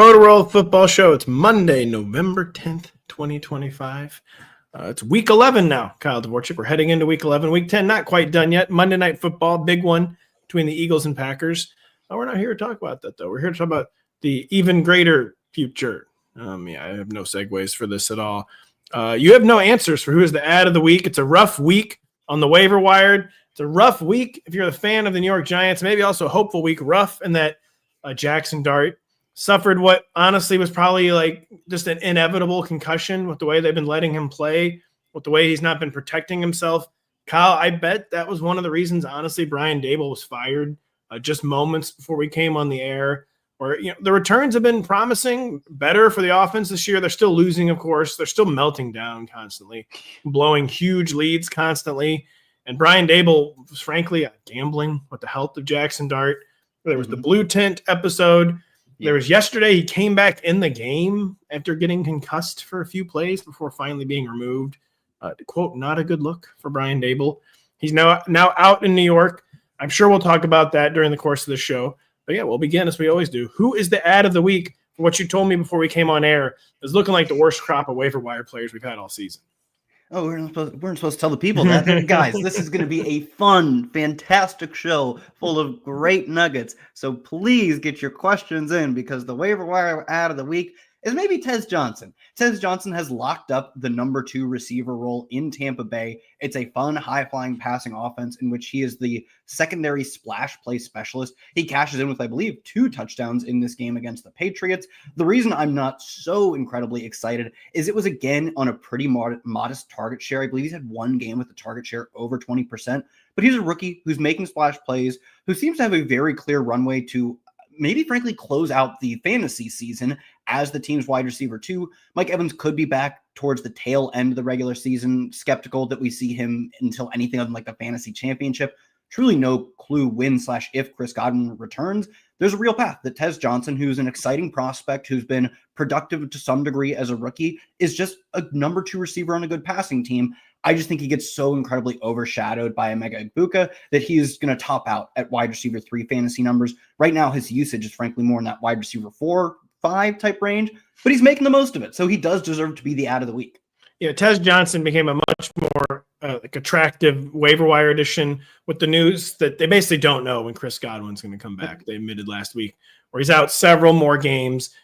Rotoworld football show. It's Monday, November 10th, 2025. It's week 11 now, Kyle Dvorchak. We're heading into week 11. Week 10, not quite done yet. Monday Night Football, big one between the Eagles and Packers. We're not here to talk about that, though. We're here to talk about the even greater future. I have no segues for this at all. You have no answers for who is the ad of the week. It's a rough week on the waiver wire. It's a rough week if you're a fan of the New York Giants. Maybe also a hopeful week. Rough in that Jackson Dart suffered what honestly was probably like just an inevitable concussion with the way they've been letting him play, with the way he's not been protecting himself. Kyle, I bet that was one of the reasons, honestly, Brian Daboll was fired just moments before we came on the air. Or, the returns have been promising, better for the offense this year. They're still losing, of course. They're still melting down constantly, blowing huge leads constantly. And Brian Daboll was frankly gambling with the health of Jackson Dart. There was the Blue Tent episode. There was yesterday, he came back in the game after getting concussed for a few plays before finally being removed. Quote, not a good look for Brian Daboll. He's now out in New York. I'm sure we'll talk about that during the course of the show. But yeah, we'll begin as we always do. Who is the ad of the week? For what you told me before we came on air is looking like the worst crop of waiver wire players we've had all season. Oh, we're supposed to tell the people that. Guys, this is going to be a fun, fantastic show full of great nuggets. So please get your questions in because the waiver wire ad of the week is maybe Tez Johnson. Tez Johnson has locked up the number 2 receiver role in Tampa Bay. It's a fun, high-flying passing offense in which he is the secondary splash play specialist. He cashes in with, I believe, 2 touchdowns in this game against the Patriots. The reason I'm not so incredibly excited is it was, again, on a pretty modest target share. I believe he's had one game with a target share over 20%, but he's a rookie who's making splash plays, who seems to have a very clear runway to maybe, frankly, close out the fantasy season as the team's wide receiver 2. Mike Evans could be back towards the tail end of the regular season. Skeptical that we see him until anything other than like the fantasy championship. Truly no clue when/if Chris Godwin returns. There's a real path that Tez Johnson, who's an exciting prospect, who's been productive to some degree as a rookie, is just a number 2 receiver on a good passing team. I just think he gets so incredibly overshadowed by Emeka Egbuka that he's going to top out at wide receiver 3 fantasy numbers. Right now, his usage is frankly more in that wide receiver 4, 5 type range, but he's making the most of it. So he does deserve to be the ad of the week. Yeah, Tez Johnson became a much more attractive waiver wire addition with the news that they basically don't know when Chris Godwin's going to come back. They admitted last week where he's out several more games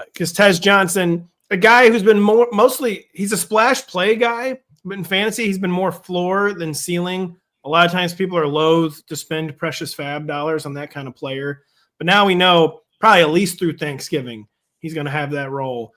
because Tez Johnson, a guy who's been mostly he's a splash play guy, but in fantasy he's been more floor than ceiling. A lot of times people are loath to spend precious fab dollars on that kind of player. But now we know probably at least through Thanksgiving he's going to have that role.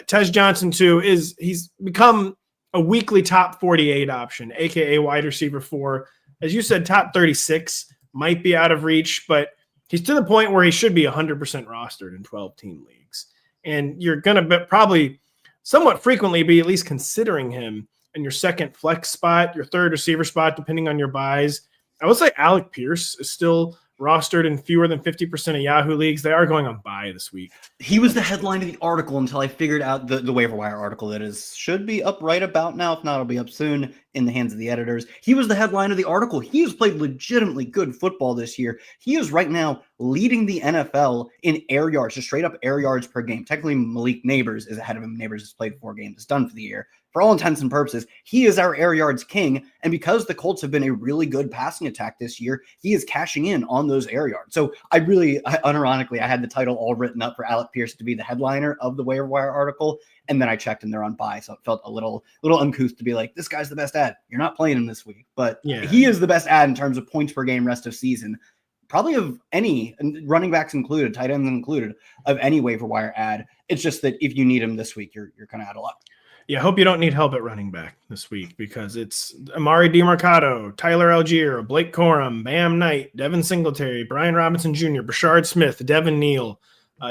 Tez Johnson, too, he's become a weekly top 48 option, a.k.a. wide receiver 4. As you said, top 36 might be out of reach, but he's to the point where he should be 100% rostered in 12-team leagues. And you're going to probably somewhat frequently be at least considering him in your second flex spot, your third receiver spot, depending on your buys. I would say Alec Pierce is still rostered in fewer than 50% of Yahoo leagues. They are going on bye this week. He was the headline of the article until I figured out the waiver wire article that should be up right about now. If not, it'll be up soon in the hands of the editors. He was the headline of the article. He has played legitimately good football this year. He is right now leading the NFL in air yards, just straight up air yards per game. Technically, Malik Neighbors is ahead of him. Neighbors has played 4 games. It's done for the year. For all intents and purposes, he is our air yards king. And because the Colts have been a really good passing attack this year, he is cashing in on those air yards. So unironically, I had the title all written up for Alec Pierce to be the headliner of the waiver wire article. And then I checked and they're on bye. So it felt a little uncouth to be like, this guy's the best ad. You're not playing him this week. But He is the best ad in terms of points per game rest of season. Probably of any, running backs included, tight ends included, of any waiver wire ad. It's just that if you need him this week, you're kind of out of luck. Yeah, I hope you don't need help at running back this week because it's Amari DiMercato, Tyler Algier, Blake Corum, Bam Knight, Devin Singletary, Brian Robinson Jr., Brashard Smith, Devin Neal.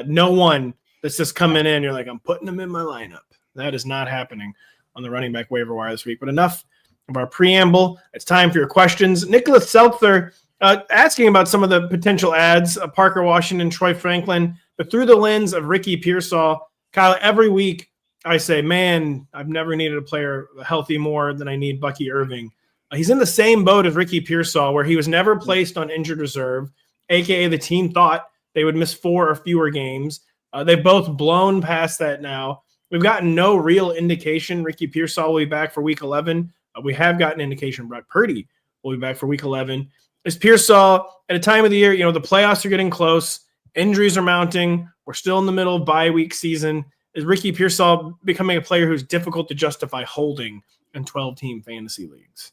No one that's just coming in, you're like, I'm putting them in my lineup. That is not happening on the running back waiver wire this week. But enough of our preamble. It's time for your questions. Nicholas Seltzer asking about some of the potential ads, Parker Washington, Troy Franklin, but through the lens of Ricky Pearsall. Kyle, every week I say, man, I've never needed a player healthy more than I need Bucky Irving. He's in the same boat as Ricky Pearsall, where he was never placed on injured reserve, a.k.a. the team thought they would miss 4 or fewer games. They've both blown past that now. We've gotten no real indication Ricky Pearsall will be back for week 11. We have gotten indication Brock Purdy will be back for week 11. Is Pearsall at a time of the year, the playoffs are getting close, injuries are mounting, we're still in the middle of bye week season. Is Ricky Pearsall becoming a player who's difficult to justify holding in 12-team fantasy leagues?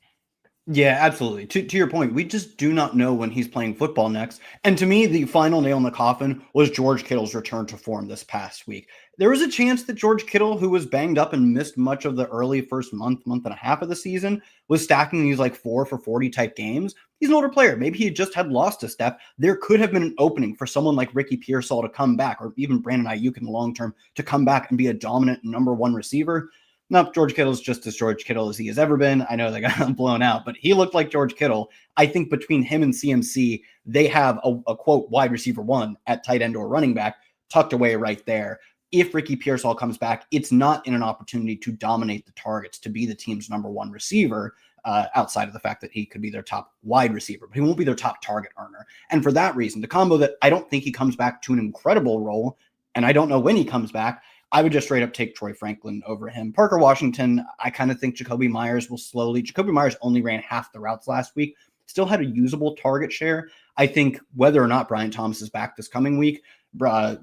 Yeah, absolutely. To your point, we just do not know when he's playing football next. And to me, the final nail in the coffin was George Kittle's return to form this past week. There was a chance that George Kittle, who was banged up and missed much of the early first month and a half of the season, was stacking these like 4 for 40 type games. He's an older player. Maybe he just had lost a step. There could have been an opening for someone like Ricky Pearsall to come back, or even Brandon Ayuk in the long term to come back and be a dominant number one receiver. No, George Kittle's just as George Kittle as he has ever been. I know they got blown out, but he looked like George Kittle. I think between him and CMC, they have a quote wide receiver one at tight end or running back tucked away right there. If Ricky Pearsall comes back, it's not in an opportunity to dominate the targets, to be the team's number one receiver, outside of the fact that he could be their top wide receiver, but he won't be their top target earner. And for that reason, the combo that I don't think he comes back to an incredible role, and I don't know when he comes back, I would just straight up take Troy Franklin over him. Parker Washington, I kind of think Jacoby Myers will slowly. Jacoby Myers only ran half the routes last week, still had a usable target share. I think whether or not Brian Thomas is back this coming week,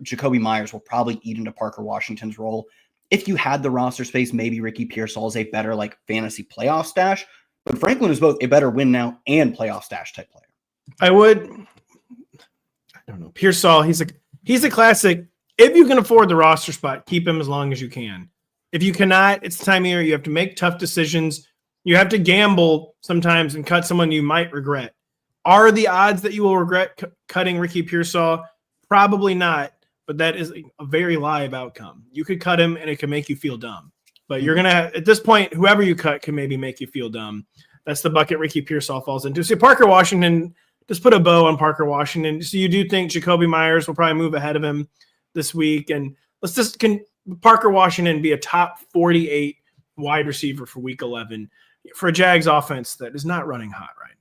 Jacoby Myers will probably eat into Parker Washington's role. If you had the roster space, maybe Ricky Pearsall is a better like fantasy playoff stash, but Franklin is both a better win now and playoff stash type player. I don't know. Pearsall, he's a classic. If you can afford the roster spot, keep him as long as you can. If you cannot, it's the time of year you have to make tough decisions. You have to gamble sometimes and cut someone you might regret. Are the odds that you will regret cutting Ricky Pearsall? Probably not, but that is a very live outcome. You could cut him and it can make you feel dumb. But you're going to, at this point, whoever you cut can maybe make you feel dumb. That's the bucket Ricky Pearsall falls into. So Parker Washington, just put a bow on Parker Washington. So you do think Jacoby Myers will probably move ahead of him this week, and can Parker Washington be a top 48 wide receiver for week 11 for a Jags offense that is not running hot right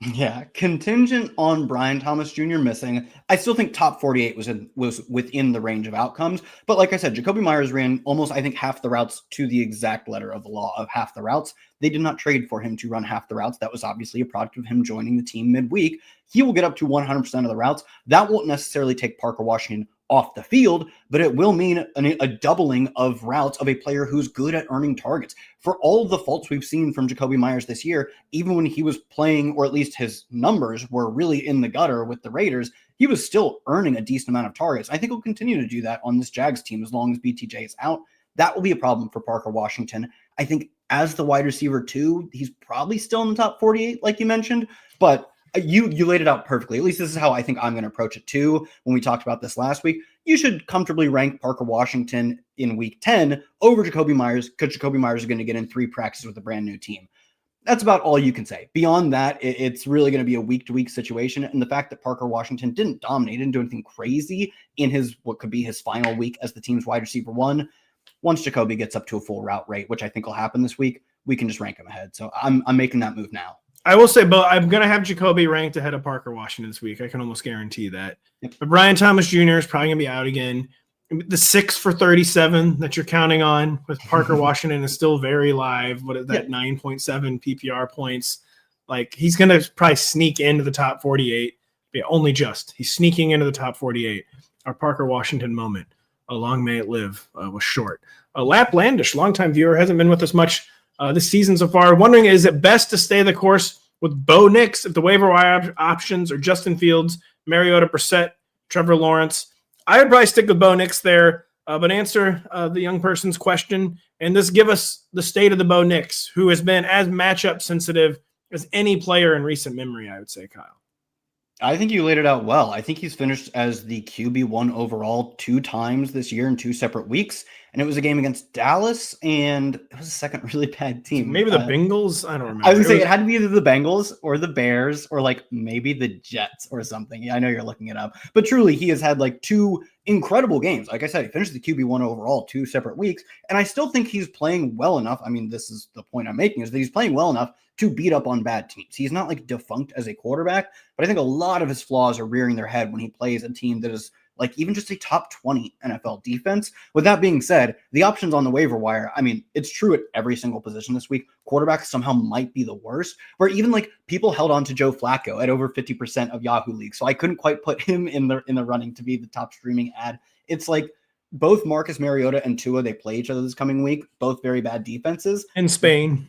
now? Yeah, contingent on Brian Thomas Jr. missing, I still think top 48 was within the range of outcomes. But like I said, Jacoby Myers ran almost, I think, half the routes to the exact letter of the law of half the routes. They did not trade for him to run half the routes. That was obviously a product of him joining the team midweek. He will get up to 100% of the routes. That won't necessarily take Parker Washington off the field, but it will mean a doubling of routes of a player who's good at earning targets. For all of the faults we've seen from Jacoby Myers this year, even when he was playing, or at least his numbers were really in the gutter with the Raiders, he was still earning a decent amount of targets. I think he'll continue to do that on this Jags team as long as BTJ is out. That will be a problem for Parker Washington. I think as the wide receiver too, he's probably still in the top 48, like you mentioned, but you laid it out perfectly. At least this is how I think I'm going to approach it too. When we talked about this last week, you should comfortably rank Parker Washington in week 10 over Jacoby Myers, because Jacoby Myers is going to get in 3 practices with a brand new team. That's about all you can say. Beyond that, it's really going to be a week-to-week situation. And the fact that Parker Washington didn't dominate, didn't do anything crazy in what could be his final week as the team's wide receiver one, once Jacoby gets up to a full route rate, which I think will happen this week, we can just rank him ahead. So I'm making that move now. I will say, but I'm going to have Jacoby ranked ahead of Parker Washington this week. I can almost guarantee that. Yep. But Brian Thomas Jr. is probably going to be out again. The 6 for 37 that you're counting on with Parker Washington is still very live. What is that, 9.7 PPR points? Like, he's going to probably sneak into the top 48. Yeah, only just. He's sneaking into the top 48. Our Parker Washington moment, long may it live, was short. Lap Landish, longtime viewer, hasn't been with us much this season so far. Wondering, is it best to stay the course with Bo Nix if the waiver wire options are Justin Fields, Mariota Brissett, Trevor Lawrence? I would probably stick with Bo Nix there, but answer the young person's question and just give us the state of the Bo Nix, who has been as matchup sensitive as any player in recent memory, I would say, Kyle. I think you laid it out well. I think he's finished as the QB1 overall 2 times this year in 2 separate weeks. And it was a game against Dallas, and it was a second really bad team. Maybe the Bengals? I don't remember. I was going to say it had to be either the Bengals or the Bears or like maybe the Jets or something. Yeah, I know you're looking it up. But truly, he has had like 2 incredible games. Like I said, he finished the QB1 overall 2 separate weeks. And I still think he's playing well enough. I mean, this is the point I'm making, is that he's playing well enough to beat up on bad teams. He's not like defunct as a quarterback, but I think a lot of his flaws are rearing their head when he plays a team that is like even just a top 20 NFL defense. With that being said, the options on the waiver wire, I mean, it's true at every single position this week. Quarterback somehow might be the worst, where even like people held on to Joe Flacco at over 50% of Yahoo leagues. So I couldn't quite put him in the running to be the top streaming ad. It's like both Marcus Mariota and Tua, they play each other this coming week, both very bad defenses. In Spain.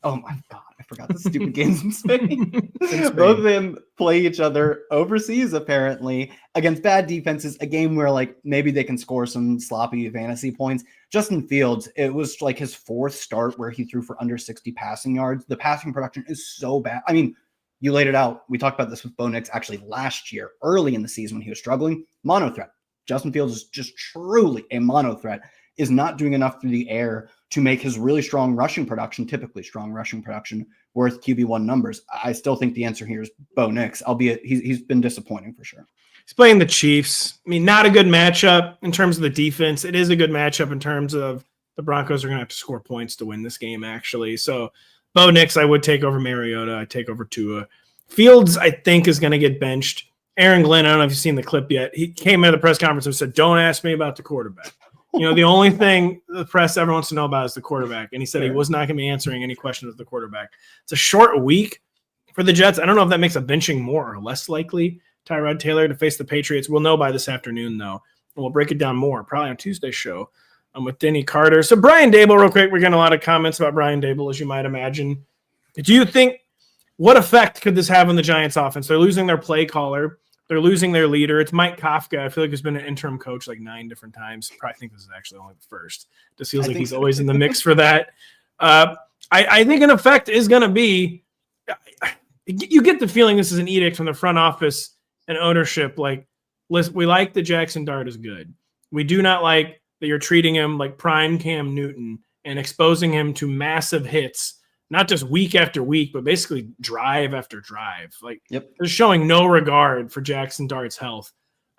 Oh my God, I forgot the stupid games in Spain. Both of them play each other overseas, apparently, against bad defenses, a game where like maybe they can score some sloppy fantasy points. Justin Fields, it was like his fourth start where he threw for under 60 passing yards. The passing production is so bad. I mean, you laid it out. We talked about this with Bo Nix actually last year, early in the season when he was struggling. Mono threat. Justin Fields is just truly a mono threat, is not doing enough through the air to make his really strong rushing production, typically strong rushing production, worth QB1 numbers. I still think the answer here is Bo Nix, albeit he's been disappointing for sure. He's playing the Chiefs. I mean, not a good matchup in terms of the defense. It is a good matchup in terms of the Broncos are going to have to score points to win this game, actually. So Bo Nix, I would take over Mariota. I'd take over Tua. Fields, I think, is going to get benched. Aaron Glenn, I don't know if you've seen the clip yet. He came into the press conference and said, don't ask me about the quarterback. You know, the only thing the press ever wants to know about is the quarterback. And he said he was not going to be answering any questions of the quarterback. It's a short week for the Jets. I don't know if that makes a benching more or less likely. Tyrod Taylor to face the Patriots. We'll know by this afternoon, though. And we'll break it down more, probably on Tuesday's show. I'm with Denny Carter. So Brian Dable, real quick. We're getting a lot of comments about Brian Dable, as you might imagine. Do you think, what effect could this have on the Giants offense? They're losing their play caller. They're losing their leader. It's Mike Kafka. I feel like he's been an interim coach like 9 different times. I think this is actually only the first. Just feels like he's always in the mix for that. I think an effect is going to be, you get the feeling this is an edict from the front office and ownership. Like, listen, we like that Jackson Dart is good. We do not like that you're treating him like prime Cam Newton and exposing him to massive hits, not just week after week, but basically drive after drive. Like, they're showing no regard for Jackson Dart's health.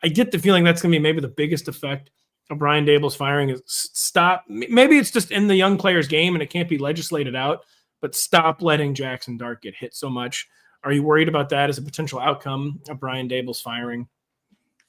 I get the feeling that's going to be maybe the biggest effect of Brian Dable's firing is stop. Maybe it's just in the young player's game and it can't be legislated out, but stop letting Jackson Dart get hit so much. Are you worried about that as a potential outcome of Brian Dable's firing?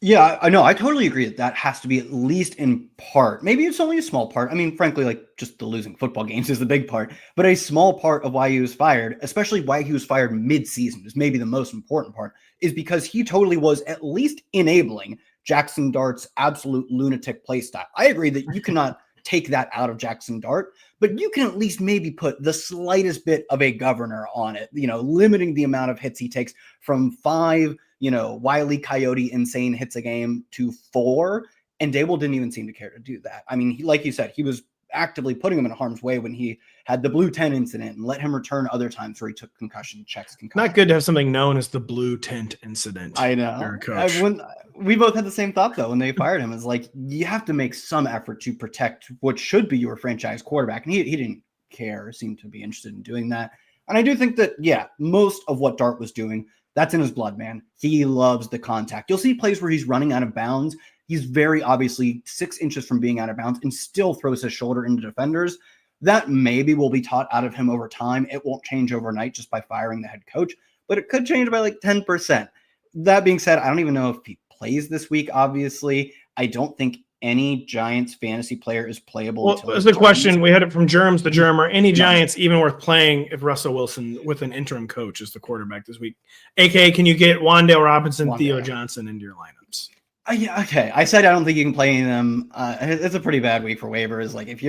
Yeah, I know. I totally agree that has to be at least in part. Maybe it's only a small part. I mean, frankly, like just the losing football games is the big part, but a small part of why he was fired, especially why he was fired mid-season is maybe the most important part, is because he totally was at least enabling Jackson Dart's absolute lunatic play style. I agree that you cannot take that out of Jackson Dart, but you can at least maybe put the slightest bit of a governor on it, you know, limiting the amount of hits he takes from 5, you know, Wile E. Coyote insane hits a game to 4. And Dable didn't even seem to care to do that. I mean, like you said, he was actively putting him in harm's way when he had the blue 10 incident and let him return other times where he took concussion checks. Not good to have something known as the blue tent incident. I know. When we both had the same thought, though, when they fired him, is like, you have to make some effort to protect what should be your franchise quarterback. And he didn't care, seemed to be interested in doing that. And I do think that, yeah, most of what Dart was doing, that's in his blood, man. He loves the contact. You'll see plays where he's running out of bounds. He's very obviously 6 inches from being out of bounds and still throws his shoulder into defenders. That maybe will be taught out of him over time. It won't change overnight just by firing the head coach, but it could change by like 10%. That being said, I don't even know if he plays this week, obviously. I don't think any Giants fantasy player is playable. Well, that's the question. We had it from Germs to Germ. Are any Giants even worth playing if Russell Wilson with an interim coach is the quarterback this week? AKA, can you get Wan'Dale Robinson, Theo Johnson into your lineups? Yeah, okay. I said I don't think you can play any of them. It's a pretty bad week for waivers. Like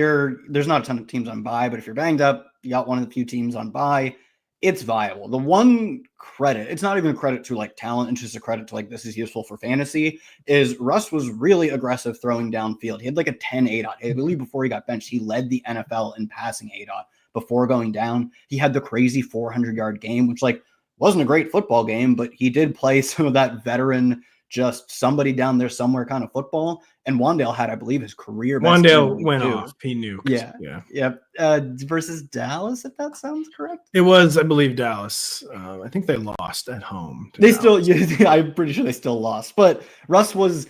there's not a ton of teams on bye, but if you're banged up, you got one of the few teams on bye, it's viable. The one credit, it's not even a credit to like talent, it's just a credit to like this is useful for fantasy, is Russ was really aggressive throwing downfield. He had like a 10 ADOT. I believe before he got benched, he led the NFL in passing ADOT before going down. He had the crazy 400-yard game, which like wasn't a great football game, but he did play some of that veteran just somebody down there somewhere kind of football. And Wan'Dale had, I believe, his career best. Wan'Dale went off. He knew. Yeah. Versus Dallas, if that sounds correct. It was, I believe, Dallas. I think they lost at home. They Dallas. Still, I'm pretty sure they still lost. But Russ was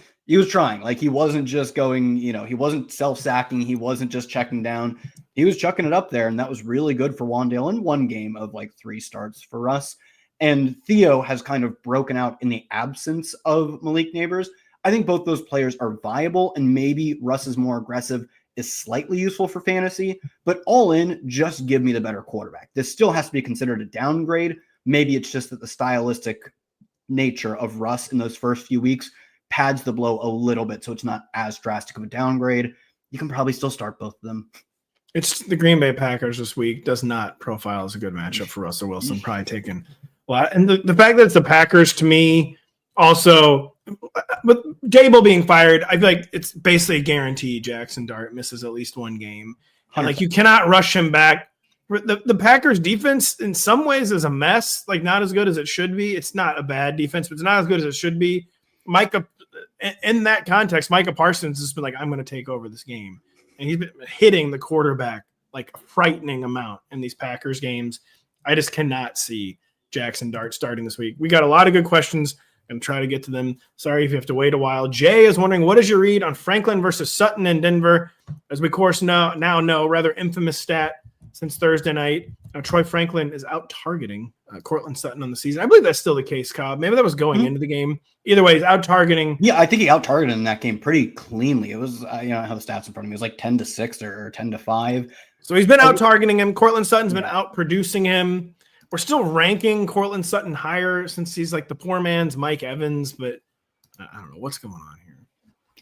trying. Like, he wasn't just going, he wasn't self-sacking. He wasn't just checking down. He was chucking it up there. And that was really good for Wan'Dale in one game of like 3 starts for Russ. And Theo has kind of broken out in the absence of Malik Neighbors. I think both those players are viable, and maybe Russ is more aggressive is slightly useful for fantasy, but all in, just give me the better quarterback. This still has to be considered a downgrade. Maybe it's just that the stylistic nature of Russ in those first few weeks pads the blow a little bit, so it's not as drastic of a downgrade. You can probably still start both of them. It's the Green Bay Packers this week does not profile as a good matchup for Russell Wilson, probably taking a lot. And the fact that it's the Packers, to me, also, with Dable being fired, I feel like it's basically a guarantee Jackson Dart misses at least one game. And like, you cannot rush him back. The Packers defense in some ways is a mess, like not as good as it should be. It's not a bad defense, but it's not as good as it should be. Micah, in that context, Micah Parsons has been like, I'm going to take over this game. And he's been hitting the quarterback like a frightening amount in these Packers games. I just cannot see Jackson Dart starting this week. We got a lot of good questions. I'm going to try to get to them. Sorry if you have to wait a while. Jay is wondering, what is your read on Franklin versus Sutton in Denver? As we, of course, now know, rather infamous stat since Thursday night, Troy Franklin is out targeting Cortland Sutton on the season. I believe that's still the case, Cobb. Maybe that was going into the game. Either way, he's out targeting. Yeah, I think he out targeted in that game pretty cleanly. It was, I have the stats in front of me. It was like 10-6 or 10-5. So he's been out targeting him. Cortland Sutton's been out producing him. We're still ranking Cortland Sutton higher since he's like the poor man's Mike Evans, but I don't know what's going on here.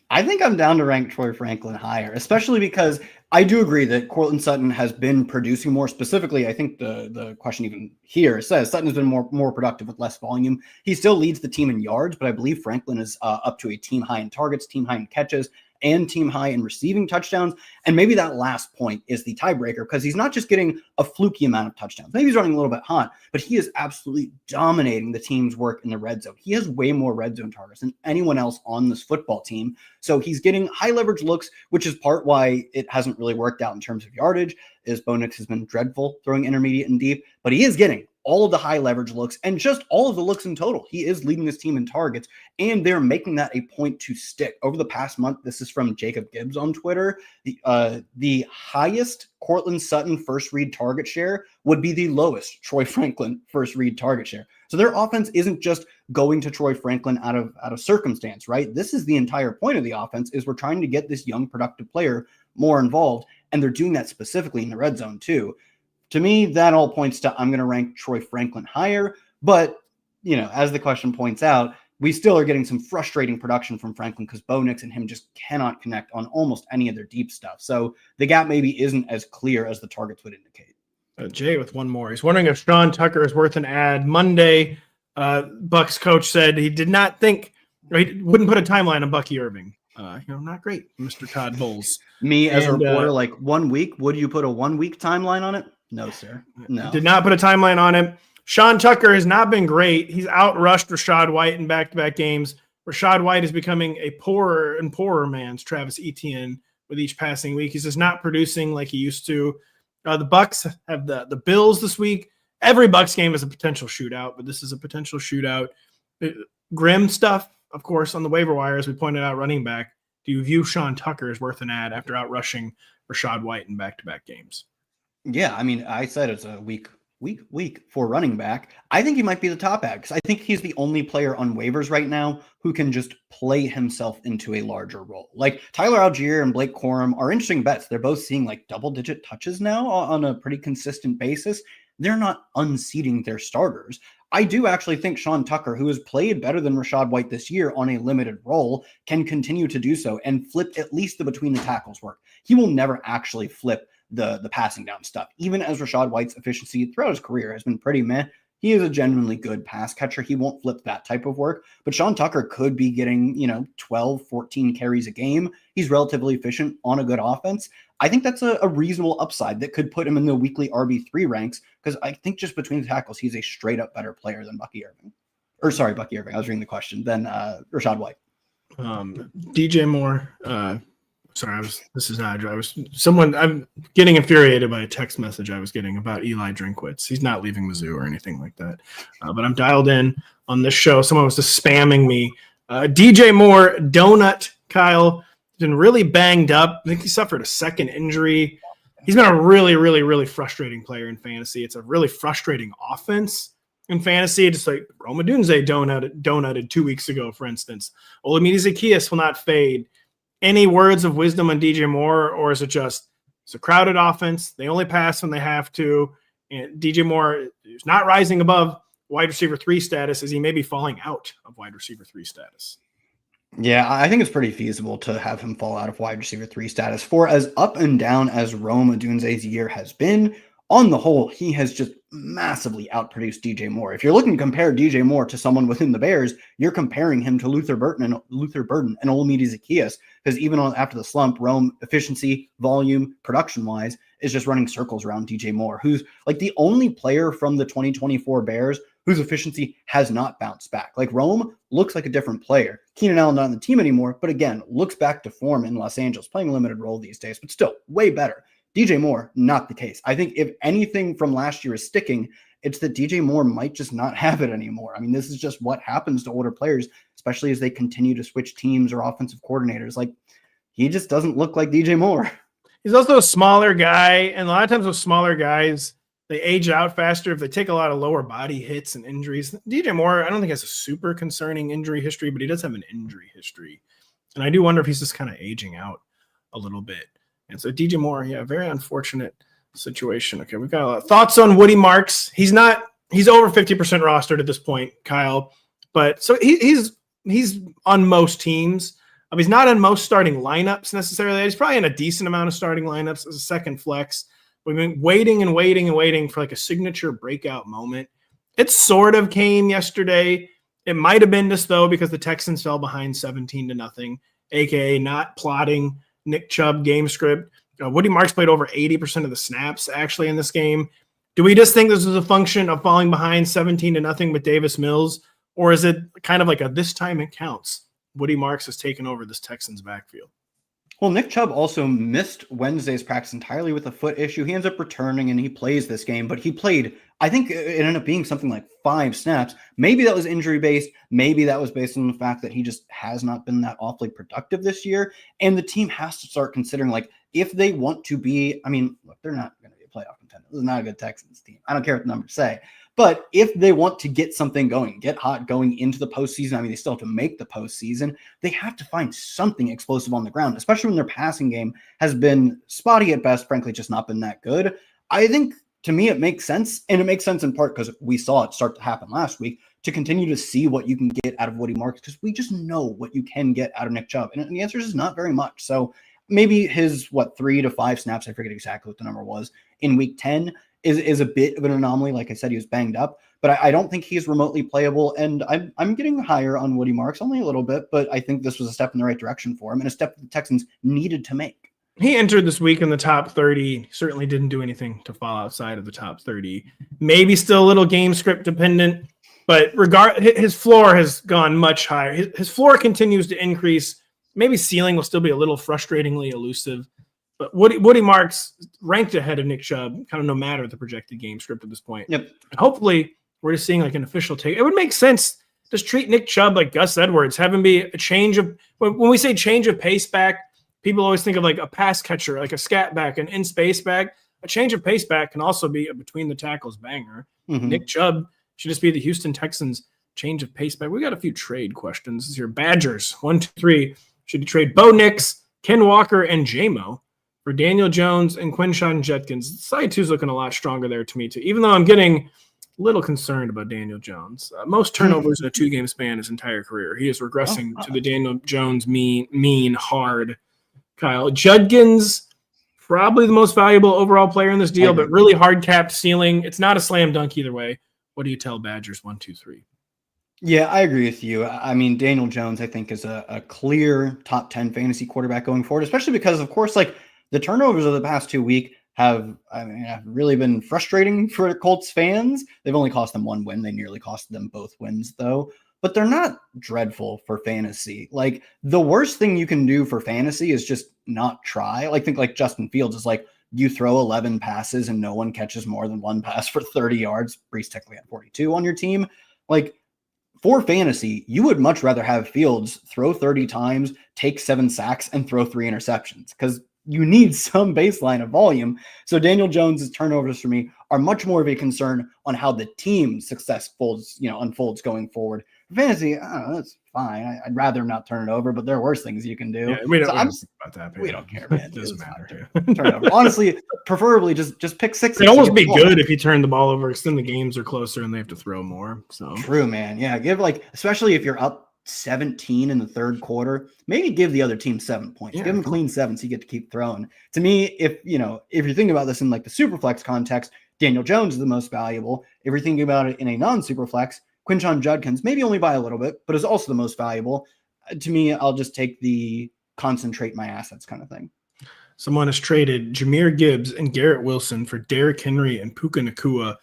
I think I'm down to rank Troy Franklin higher, especially because I do agree that Cortland Sutton has been producing more. Specifically, I think the question even here says Sutton has been more productive with less volume. He still leads the team in yards, but I believe Franklin is up to a team high in targets, team high in catches, and team high in receiving touchdowns. And maybe that last point is the tiebreaker, because he's not just getting a fluky amount of touchdowns. Maybe he's running a little bit hot, but he is absolutely dominating the team's work in the red zone. He has way more red zone targets than anyone else on this football team. So he's getting high leverage looks, which is part why it hasn't really worked out in terms of yardage, is Bo Nix has been dreadful throwing intermediate and deep, but he is getting all of the high leverage looks and just all of the looks in total. He is leading this team in targets, and they're making that a point to stick. Over the past month, this is from Jacob Gibbs on Twitter, the highest Cortland Sutton first read target share would be the lowest Troy Franklin first read target share. So their offense isn't just going to Troy Franklin out of circumstance, right? This is the entire point of the offense, is we're trying to get this young productive player more involved, and they're doing that specifically in the red zone too. To me, that all points to I'm going to rank Troy Franklin higher. But, as the question points out, we still are getting some frustrating production from Franklin because Bo Nix and him just cannot connect on almost any of their deep stuff. So the gap maybe isn't as clear as the targets would indicate. Jay with one more. He's wondering if Sean Tucker is worth an ad. Monday, Bucks coach said he did not think, or he wouldn't put a timeline on Bucky Irving. Not great, Mr. Todd Bowles. Me as a reporter, 1 week, would you put a 1 week timeline on it? No, sir. No. Did not put a timeline on him. Sean Tucker has not been great. He's outrushed Rachaad White in back-to-back games. Rachaad White is becoming a poorer and poorer man's Travis Etienne with each passing week. He's just not producing like he used to. The Bucks have the Bills this week. Every Bucks game is a potential shootout, but this is a potential shootout. Grim stuff, of course, on the waiver wire, as we pointed out, running back. Do you view Sean Tucker as worth an ad after outrushing Rachaad White in back-to-back games? Yeah, I mean, I said it's a week for running back. I think he might be the top ad because I think he's the only player on waivers right now who can just play himself into a larger role. Like Tyler Algier and Blake Corum are interesting bets. They're both seeing double-digit touches now on a pretty consistent basis. They're not unseating their starters. I do actually think Sean Tucker, who has played better than Rachaad White this year on a limited role, can continue to do so and flip at least the between the tackles work. He will never actually flip the passing down stuff. Even as Rachaad White's efficiency throughout his career has been pretty meh, he is a genuinely good pass catcher. He won't flip that type of work, but Sean Tucker could be getting, 12, 14 carries a game. He's relatively efficient on a good offense. I think that's a reasonable upside that could put him in the weekly RB3 ranks, because I think just between the tackles, he's a straight up better player than Bucky Irving. I was reading the question, than Rachaad White. DJ Moore, I'm getting infuriated by a text message I was getting about Eli Drinkwitz. He's not leaving Mizzou or anything like that. But I'm dialed in on this show. Someone was just spamming me. DJ Moore, Donut Kyle, has been really banged up. I think he suffered a second injury. He's been a really, really, really frustrating player in fantasy. It's a really frustrating offense. in fantasy, just like Roma Dunze donutted 2 weeks ago, for instance. Olamide Zacchaeus will not fade. Any words of wisdom on DJ Moore, or is it just it's a crowded offense? They only pass when they have to. And DJ Moore is not rising above wide receiver 3 status as he may be falling out of wide receiver 3 status. Yeah, I think it's pretty feasible to have him fall out of wide receiver 3 status. For as up and down as Rome Odunze's year has been, on the whole, he has just massively outproduced DJ Moore. If you're looking to compare DJ Moore to someone within the Bears, you're comparing him to Luther Burden and Olamide Zacchaeus, because even after the slump, Rome efficiency, volume, production-wise, is just running circles around DJ Moore, who's like the only player from the 2024 Bears whose efficiency has not bounced back. Like Rome looks like a different player. Keenan Allen not on the team anymore, but again, looks back to form in Los Angeles, playing a limited role these days, but still way better. DJ Moore, not the case. I think if anything from last year is sticking, it's that DJ Moore might just not have it anymore. I mean, this is just what happens to older players, especially as they continue to switch teams or offensive coordinators. Like, he just doesn't look like DJ Moore. He's also a smaller guy, and a lot of times with smaller guys, they age out faster if they take a lot of lower body hits and injuries. DJ Moore, I don't think has a super concerning injury history, but he does have an injury history. And I do wonder if he's just kind of aging out a little bit. And so DJ Moore, yeah, very unfortunate situation. Okay, we've got a lot of thoughts on Woody Marks. He's over 50% rostered at this point, Kyle. But so he's on most teams. He's not on most starting lineups necessarily. He's probably in a decent amount of starting lineups as a second flex. We've been waiting for like a signature breakout moment. It sort of came yesterday. It might have been just though because the Texans fell behind 17-0, aka not plotting Nick Chubb game script. Woody Marks played over 80% of the snaps actually in this game. Do we just think this was a function of falling behind 17-0 with Davis Mills, or is it kind of like a this time it counts? Woody Marks has taken over this Texans backfield. Well, Nick Chubb also missed Wednesday's practice entirely with a foot issue. He ends up returning and he plays this game, but he played, I think it ended up being something like 5 snaps. Maybe that was injury-based. Maybe that was based on the fact that he just has not been that awfully productive this year. And the team has to start considering, like, if they want to be, I mean, look, they're not going to be a playoff contender. This is not a good Texans team. I don't care what the numbers say. But if they want to get something going, get hot going into the postseason, I mean, they still have to make the postseason. They have to find something explosive on the ground, especially when their passing game has been spotty at best, frankly, just not been that good. I think, to me, it makes sense. And it makes sense in part because we saw it start to happen last week, to continue to see what you can get out of Woody Marks, because we just know what you can get out of Nick Chubb. And the answer is not very much. So maybe his, 3 to 5 snaps, I forget exactly what the number was, in week 10 is a bit of an anomaly. Like I said, he was banged up, but I don't think he's remotely playable. And I'm getting higher on Woody Marks, only a little bit, but I think this was a step in the right direction for him and a step that the Texans needed to make. He entered this week in the top 30, certainly didn't do anything to fall outside of the top 30. Maybe still a little game script dependent, but his floor has gone much higher. His floor continues to increase. Maybe ceiling will still be a little frustratingly elusive. But Woody Marks ranked ahead of Nick Chubb, kind of no matter the projected game script at this point. Yep. And hopefully we're just seeing like an official take. It would make sense. Just treat Nick Chubb like Gus Edwards. Have him be a change of – when we say change of pace back, people always think of like a pass catcher, like a scat back, an in-space back. A change of pace back can also be a between-the-tackles banger. Mm-hmm. Nick Chubb should just be the Houston Texans change of pace back. We got a few trade questions here. Badgers, 1, 2, 3. Should you trade Bo Nix, Ken Walker, and J-Mo for Daniel Jones and Quinshon Judkins? Side 2 is looking a lot stronger there to me, too, even though I'm getting a little concerned about Daniel Jones. Most turnovers in a 2-game span his entire career. He is regressing to the Daniel Jones mean hard. Kyle Judkins, probably the most valuable overall player in this deal, but really hard-capped ceiling. It's not a slam dunk either way. What do you tell Badgers 1, 2, 3? Yeah, I agree with you. I mean, Daniel Jones, I think, is a clear top 10 fantasy quarterback going forward, especially because, of course, like the turnovers of the past 2 weeks have really been frustrating for Colts fans. They've only cost them 1 win. They nearly cost them both wins, though. But they're not dreadful for fantasy. Like, the worst thing you can do for fantasy is just not try. Like, think like Justin Fields is like, you throw 11 passes and no one catches more than 1 pass for 30 yards. Brees technically had 42 on your team. Like, for fantasy, you would much rather have Fields throw 30 times, take 7 sacks, and throw 3 interceptions because you need some baseline of volume. So Daniel Jones's turnovers for me are much more of a concern on how the team's success unfolds going forward. For fantasy, I don't know, that's fine. I'd rather not turn it over, but there are worse things you can do. Yeah, we don't think about that. We don't care, man. It doesn't matter. Turn it over. Honestly, preferably just pick six. It'd almost be good if you turn the ball over, because then the games are closer and they have to throw more. So true, man. Yeah, especially if you're up 17 in the third quarter, maybe give the other team 7 points. Give them clean 7 so you get to keep throwing. To me, if you're thinking about this in like the Superflex context, Daniel Jones is the most valuable. If you're thinking about it in a non-Superflex, Quinshon Judkins, maybe only by a little bit, but is also the most valuable. To me, I'll just take the concentrate my assets kind of thing. Someone has traded Jahmyr Gibbs and Garrett Wilson for Derrick Henry and Puka Nacua.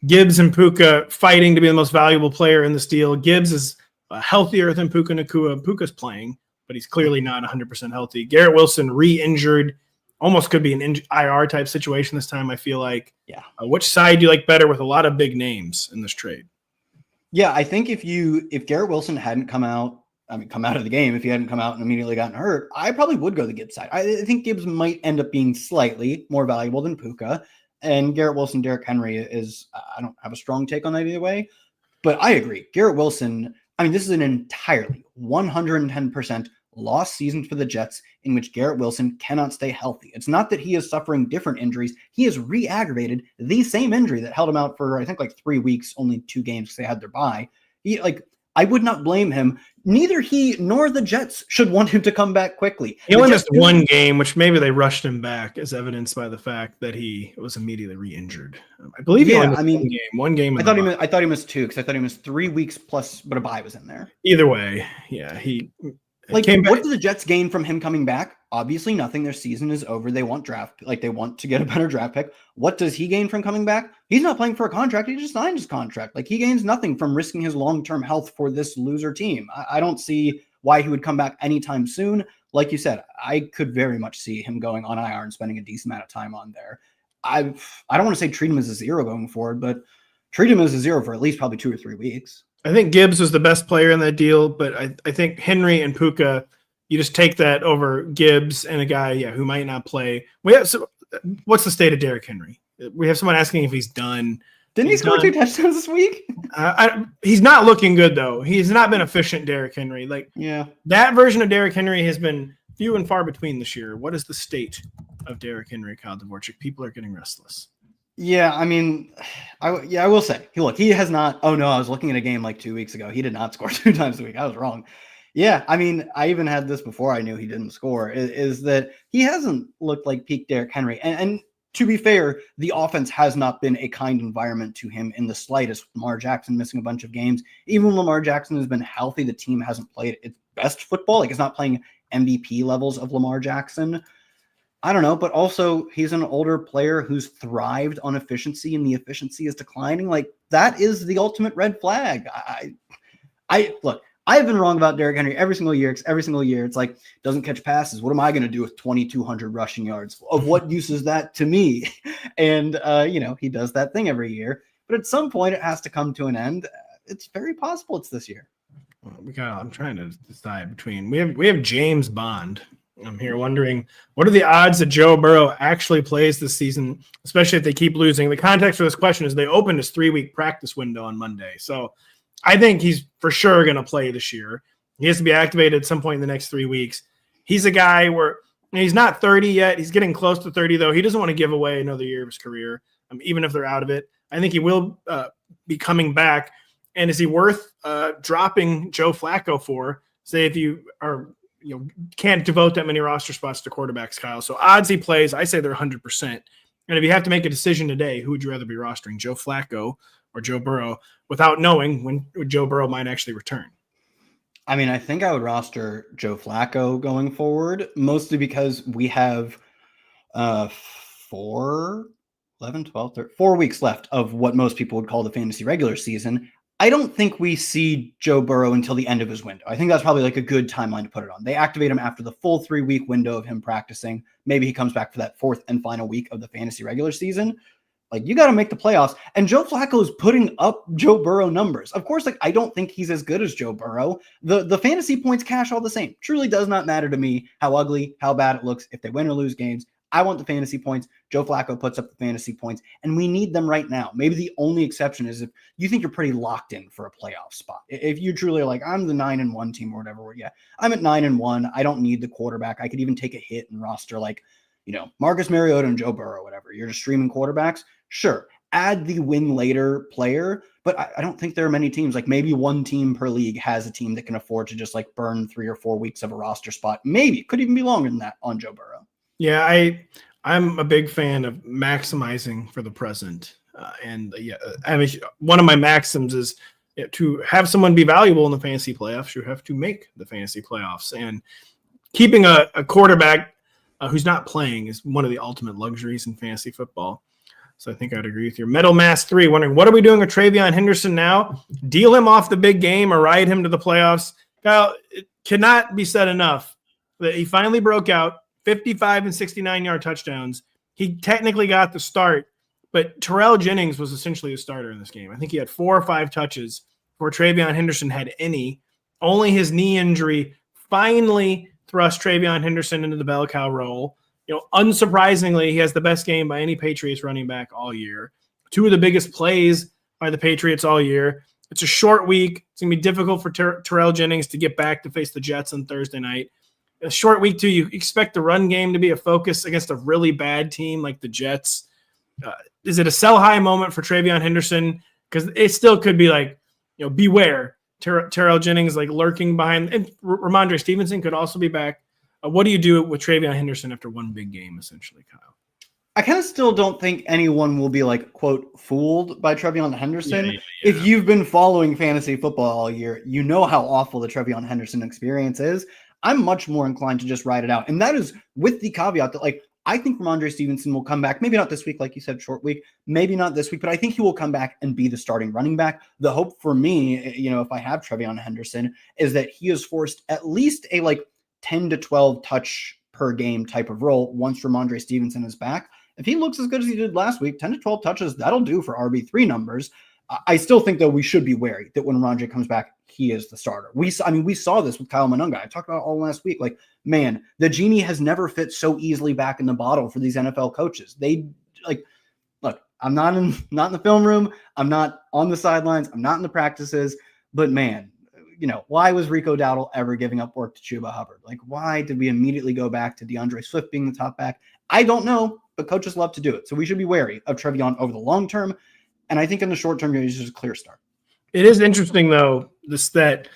Gibbs and Puka fighting to be the most valuable player in this deal. Gibbs is healthier than Puka Nacua. Puka's playing, but he's clearly not 100% healthy. Garrett Wilson re-injured, almost could be an IR type situation this time, I feel like. Yeah. Which side do you like better with a lot of big names in this trade? Yeah, I think if Garrett Wilson hadn't come out of the game, if he hadn't come out and immediately gotten hurt, I probably would go the Gibbs side. I think Gibbs might end up being slightly more valuable than Puka. And Garrett Wilson, Derrick Henry is, I don't have a strong take on that either way. But I agree. Garrett Wilson, this is an entirely 110% lost season for the Jets in which Garrett Wilson cannot stay healthy. It's not that he is suffering different injuries. He has re-aggravated the same injury that held him out for, I think, like 3 weeks, only 2 games because they had their bye. I would not blame him. Neither he nor the Jets should want him to come back quickly. He only missed one game, which maybe they rushed him back, as evidenced by the fact that he was immediately re-injured. I believe he only missed one game. I thought he missed 2 because I thought he missed 3 weeks plus, but a bye was in there. Either way, yeah, he came back. What do the Jets gain from him coming back? Obviously nothing. Their season is over. They want they want to get a better draft pick. What does he gain from coming back? He's not playing for a contract. He just signed his contract. He gains nothing from risking his long-term health for this loser team. I don't see why he would come back anytime soon. Like you said, I could very much see him going on IR and spending a decent amount of time on there. I don't want to say treat him as a zero going forward, but treat him as a zero for at least probably 2 or 3 weeks. I think Gibbs was the best player in that deal, but I think Henry and Puka, you just take that over Gibbs and a guy, who might not play. What's the state of Derrick Henry? We have someone asking if he's done. Didn't he score 2 touchdowns this week? He's not looking good, though. He's not been efficient, Derrick Henry. That version of Derrick Henry has been few and far between this year. What is the state of Derrick Henry, Kyle Dvorchak? People are getting restless. Yeah, I will say, he has not. Oh no, I was looking at a game like 2 weeks ago. He did not score 2 times a week. I was wrong. Yeah, I even had this before I knew he didn't score. Is that he hasn't looked like peak Derrick Henry, and to be fair, the offense has not been a kind environment to him in the slightest. Lamar Jackson missing a bunch of games. Even when Lamar Jackson has been healthy, the team hasn't played its best football. It's not playing MVP levels of Lamar Jackson. I don't know, but also he's an older player who's thrived on efficiency, and the efficiency is declining. That is the ultimate red flag. Look, I've been wrong about Derrick Henry every single year. Every single year, it's doesn't catch passes. What am I going to do with 2,200 rushing yards? Of what use is that to me? And he does that thing every year. But at some point, it has to come to an end. It's very possible it's this year. I'm trying to decide between. We have James Bond. I'm here wondering, what are the odds that Joe Burrow actually plays this season, especially if they keep losing? The context for this question is they opened his 3-week practice window on Monday. So I think he's for sure going to play this year. He has to be activated at some point in the next 3 weeks. He's a guy where he's not 30 yet. He's getting close to 30, though. He doesn't want to give away another year of his career, even if they're out of it. I think he will be coming back. And is he worth dropping Joe Flacco for? Say if you are – can't devote that many roster spots to quarterbacks, Kyle. So odds he plays, I say they're 100%. And if you have to make a decision today, who would you rather be rostering, Joe Flacco or Joe Burrow, without knowing when Joe Burrow might actually return? I think I would roster Joe Flacco going forward, mostly because we have 4 weeks left of what most people would call the fantasy regular season. I don't think we see Joe Burrow until the end of his window. I think that's probably a good timeline to put it on. They activate him after the full 3-week window of him practicing. Maybe he comes back for that 4th and final week of the fantasy regular season. You got to make the playoffs. And Joe Flacco is putting up Joe Burrow numbers. Of course, I don't think he's as good as Joe Burrow. The fantasy points cash all the same. Truly does not matter to me how ugly, how bad it looks. If they win or lose games, I want the fantasy points. Joe Flacco puts up the fantasy points, and we need them right now. Maybe the only exception is if you think you're pretty locked in for a playoff spot. If you truly are like, I'm the 9-1 team or whatever, well, yeah, I'm at 9-1. I don't need the quarterback. I could even take a hit and roster like, Marcus Mariota and Joe Burrow, whatever. You're just streaming quarterbacks. Sure. Add the win later player, but I don't think there are many teams. Like maybe one team per league has a team that can afford to just like burn 3 or 4 weeks of a roster spot. Maybe it could even be longer than that on Joe Burrow. Yeah, I'm a big fan of maximizing for the present. One of my maxims is to have someone be valuable in the fantasy playoffs, you have to make the fantasy playoffs. And keeping a quarterback who's not playing is one of the ultimate luxuries in fantasy football. So I think I'd agree with you. Metal Mass 3 wondering, what are we doing with Travion Henderson now? Deal him off the big game or ride him to the playoffs? Kyle, it cannot be said enough that he finally broke out, 55 and 69-yard touchdowns. He technically got the start, but Terrell Jennings was essentially a starter in this game. I think he had 4 or 5 touches before Travion Henderson had any. Only his knee injury finally thrust Travion Henderson into the bell cow role. Unsurprisingly, he has the best game by any Patriots running back all year. 2 of the biggest plays by the Patriots all year. It's a short week. It's going to be difficult for Terrell Jennings to get back to face the Jets on Thursday night. A short week, too. You expect the run game to be a focus against a really bad team like the Jets. Is it a sell-high moment for Travion Henderson? Because it still could be like, beware. Terrell Jennings like lurking behind. And Ramondre Stevenson could also be back. What do you do with Travion Henderson after one big game, essentially, Kyle? I kind of still don't think anyone will be like, quote, fooled by Travion Henderson. Yeah. If you've been following fantasy football all year, you know how awful the Travion Henderson experience is. I'm much more inclined to just ride it out. And that is with the caveat that, like, I think Ramondre Stevenson will come back. Maybe not this week, like you said, short week. Maybe not this week, but I think he will come back and be the starting running back. The hope for me, if I have Travion Henderson, is that he is forced at least a, 10 to 12 touch per game type of role once Ramondre Stevenson is back. If he looks as good as he did last week, 10 to 12 touches, that'll do for RB3 numbers. I still think, though, we should be wary that when Ramondre comes back, he is the starter. We saw this with Kyle Monunga. I talked about it all last week. Man, the genie has never fit so easily back in the bottle for these NFL coaches. They look, I'm not in the film room. I'm not on the sidelines. I'm not in the practices, but man, why was Rico Dowdle ever giving up work to Chuba Hubbard? Why did we immediately go back to DeAndre Swift being the top back? I don't know, but coaches love to do it. So we should be wary of Travion over the long term. And I think in the short term, he's just a clear start. It is interesting, though, that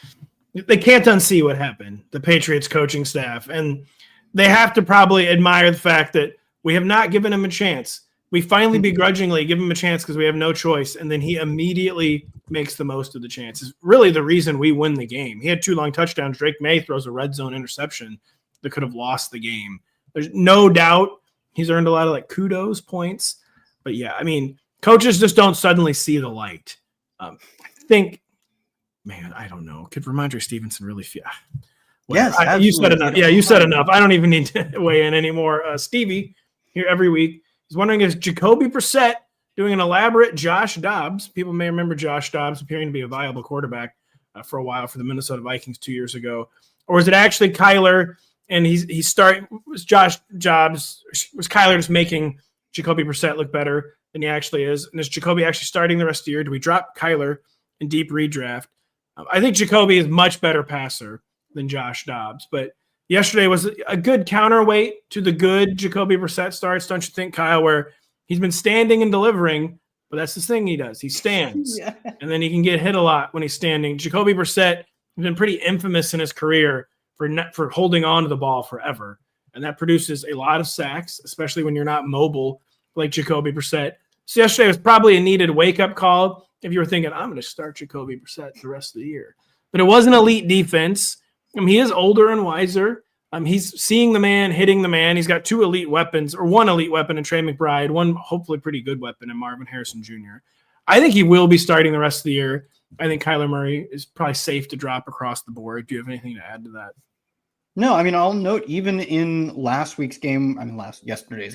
they can't unsee what happened, the Patriots coaching staff. And they have to probably admire the fact that we have not given him a chance. We finally begrudgingly give him a chance because we have no choice, and then he immediately makes the most of the chances. Really the reason we win the game. He had 2 long touchdowns. Drake May throws a red zone interception that could have lost the game. There's no doubt he's earned a lot of kudos points. But, yeah, coaches just don't suddenly see the light. I think, man, I don't know. Could Ramondre Stevenson really feel? Yes, you said enough. Yeah, you said enough. I don't even need to weigh in anymore. Stevie, here every week, he's wondering if Jacoby Brissett doing an elaborate Josh Dobbs. People may remember Josh Dobbs appearing to be a viable quarterback for a while for the Minnesota Vikings 2 years ago. Or is it actually Kyler and was Josh Dobbs, was Kyler just making Jacoby Brissett look better than he actually is? And is Jacoby actually starting the rest of the year? Do we drop Kyler in deep redraft? I think Jacoby is much better passer than Josh Dobbs, but yesterday was a good counterweight to the good Jacoby Brissett starts, don't you think, Kyle, where he's been standing and delivering, but that's the thing he does. He stands, and then he can get hit a lot when he's standing. Jacoby Brissett has been pretty infamous in his career for holding on to the ball forever, and that produces a lot of sacks, especially when you're not mobile like Jacoby Brissett. So yesterday was probably a needed wake-up call if you were thinking, I'm going to start Jacoby Brissett the rest of the year. But it was an elite defense. He is older and wiser. He's seeing the man, hitting the man. He's got 2 elite weapons, or 1 elite weapon in Trey McBride, 1 hopefully pretty good weapon in Marvin Harrison Jr. I think he will be starting the rest of the year. I think Kyler Murray is probably safe to drop across the board. Do you have anything to add to that? No, I'll note even in yesterday's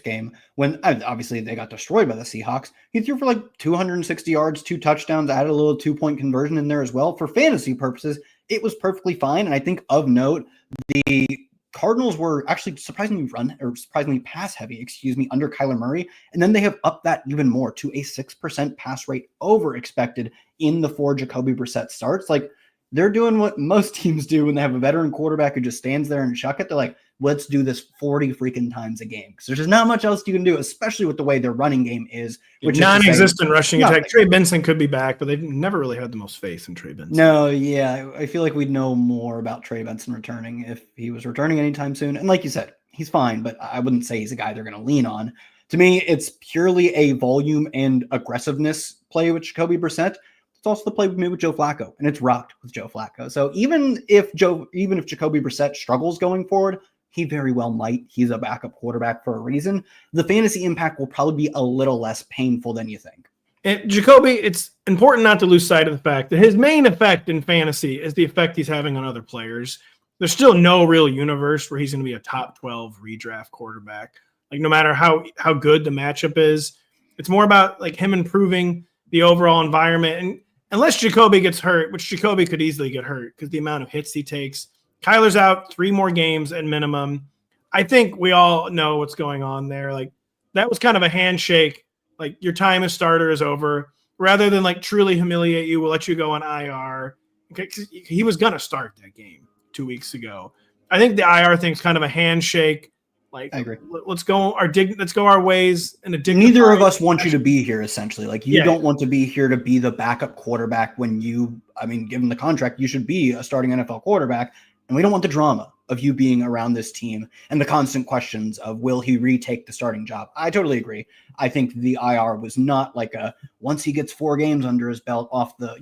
game, when obviously they got destroyed by the Seahawks, he threw for 260 yards, 2 touchdowns, added a little 2-point conversion in there as well. For fantasy purposes, it was perfectly fine. And I think of note, the Cardinals were actually surprisingly pass heavy, under Kyler Murray. And then they have upped that even more to a 6% pass rate over expected in the 4 Jacoby Brissett starts. Like, they're doing what most teams do when they have a veteran quarterback who just stands there and chuck it. They're like, let's do this 40 freaking times a game. Because there's just not much else you can do, especially with the way their running game is. Which non-existent rushing nothing. attack. Trey Benson could be back, but they've never really had the most faith in Trey Benson. No, yeah. I feel like we'd know more about Trey Benson returning if he was returning anytime soon. And like you said, he's fine, but I wouldn't say he's a guy they're going to lean on. To me, it's purely a volume and aggressiveness play with Jacoby Brissett. It's also the play we made with Joe Flacco, and it's rocked with Joe Flacco. So even if Jacoby Brissett struggles going forward, he very well might. He's a backup quarterback for a reason. The fantasy impact will probably be a little less painful than you think. And Jacoby, it's important not to lose sight of the fact that his main effect in fantasy is the effect he's having on other players. There's still no real universe where he's going to be a top 12 redraft quarterback. Like, no matter how good the matchup is, it's more about like him improving the overall environment. And unless Jacoby gets hurt, which Jacoby could easily get hurt because the amount of hits he takes. Kyler's out 3 more games at minimum. I think we all know what's going on there. Like, that was kind of a handshake. Like, your time as starter is over. Rather than like truly humiliate you, we'll let you go on IR. Okay, he was going to start that game 2 weeks ago. I think the IR thing's kind of a handshake. Like, I agree. Let's go our ways. Neither of us want you to be here, essentially. Like, you don't want to be here to be the backup quarterback when given the contract, you should be a starting NFL quarterback. And we don't want the drama of you being around this team and the constant questions of, will he retake the starting job? I totally agree. I think the IR was not like once he gets 4 games under his belt off the,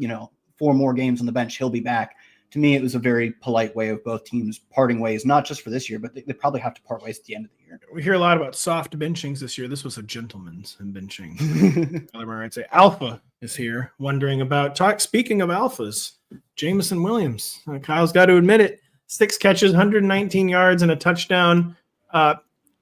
4 more games on the bench, he'll be back. To me, it was a very polite way of both teams parting ways, not just for this year, but they probably have to part ways at the end of the year. We hear a lot about soft benchings this year. This was a gentleman's benching. I'd say Alpha is here, wondering about speaking of alphas, Jameson Williams. Kyle's got to admit it. 6 catches, 119 yards, and a touchdown.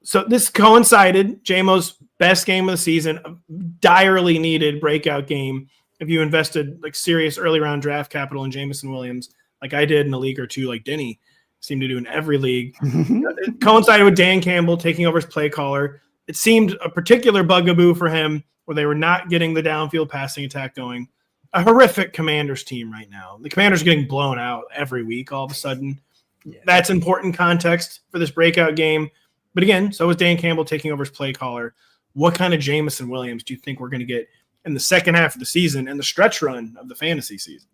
So this coincided, JMO's best game of the season, a direly needed breakout game. If you invested like serious early round draft capital in Jameson Williams, like I did in a league or two, like Denny seemed to do in every league. It coincided with Dan Campbell taking over as play caller. It seemed a particular bugaboo for him where they were not getting the downfield passing attack going. A horrific Commanders team right now. The Commanders are getting blown out every week all of a sudden. Yeah. That's important context for this breakout game. But again, so is Dan Campbell taking over as play caller. What kind of Jameson Williams do you think we're going to get in the second half of the season and the stretch run of the fantasy season?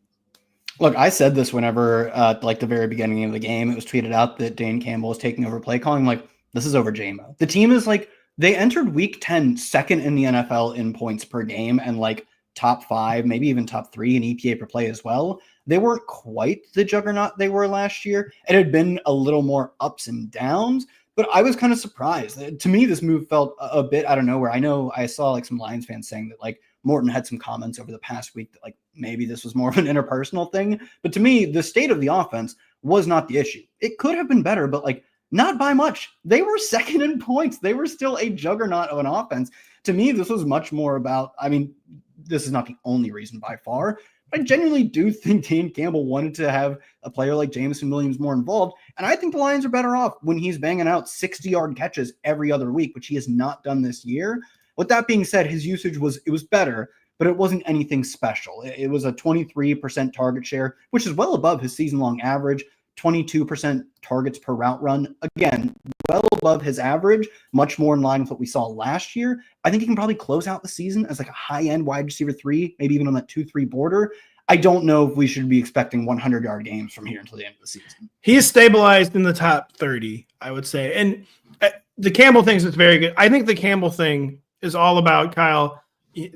Look, I said this whenever, like the very beginning of the game, it was tweeted out that Dan Campbell was taking over play calling. Like, this is over JMO. The team is like, they entered week 10 second in the NFL in points per game and like top 5, maybe even top 3 in EPA per play as well. They weren't quite the juggernaut they were last year. It had been a little more ups and downs, but I was kind of surprised. To me, this move felt a bit out of nowhere. I know I saw like some Lions fans saying that like Morton had some comments over the past week that like maybe this was more of an interpersonal thing. But to me, the state of the offense was not the issue. It could have been better, but like not by much. They were second in points. They were still a juggernaut of an offense. To me, this was much more about, this is not the only reason by far, but I genuinely do think Dan Campbell wanted to have a player like Jameson Williams more involved. And I think the Lions are better off when he's banging out 60-yard catches every other week, which he has not done this year. With that being said, his usage was better, but it wasn't anything special. It was a 23% target share, which is well above his season-long average, 22% targets per route run. Again, well above his average, much more in line with what we saw last year. I think he can probably close out the season as like a high-end wide receiver 3, maybe even on that 2-3 border. I don't know if we should be expecting 100-yard games from here until the end of the season. He is stabilized in the top 30, I would say. And the Campbell thing is very good. I think the Campbell thing is all about, Kyle,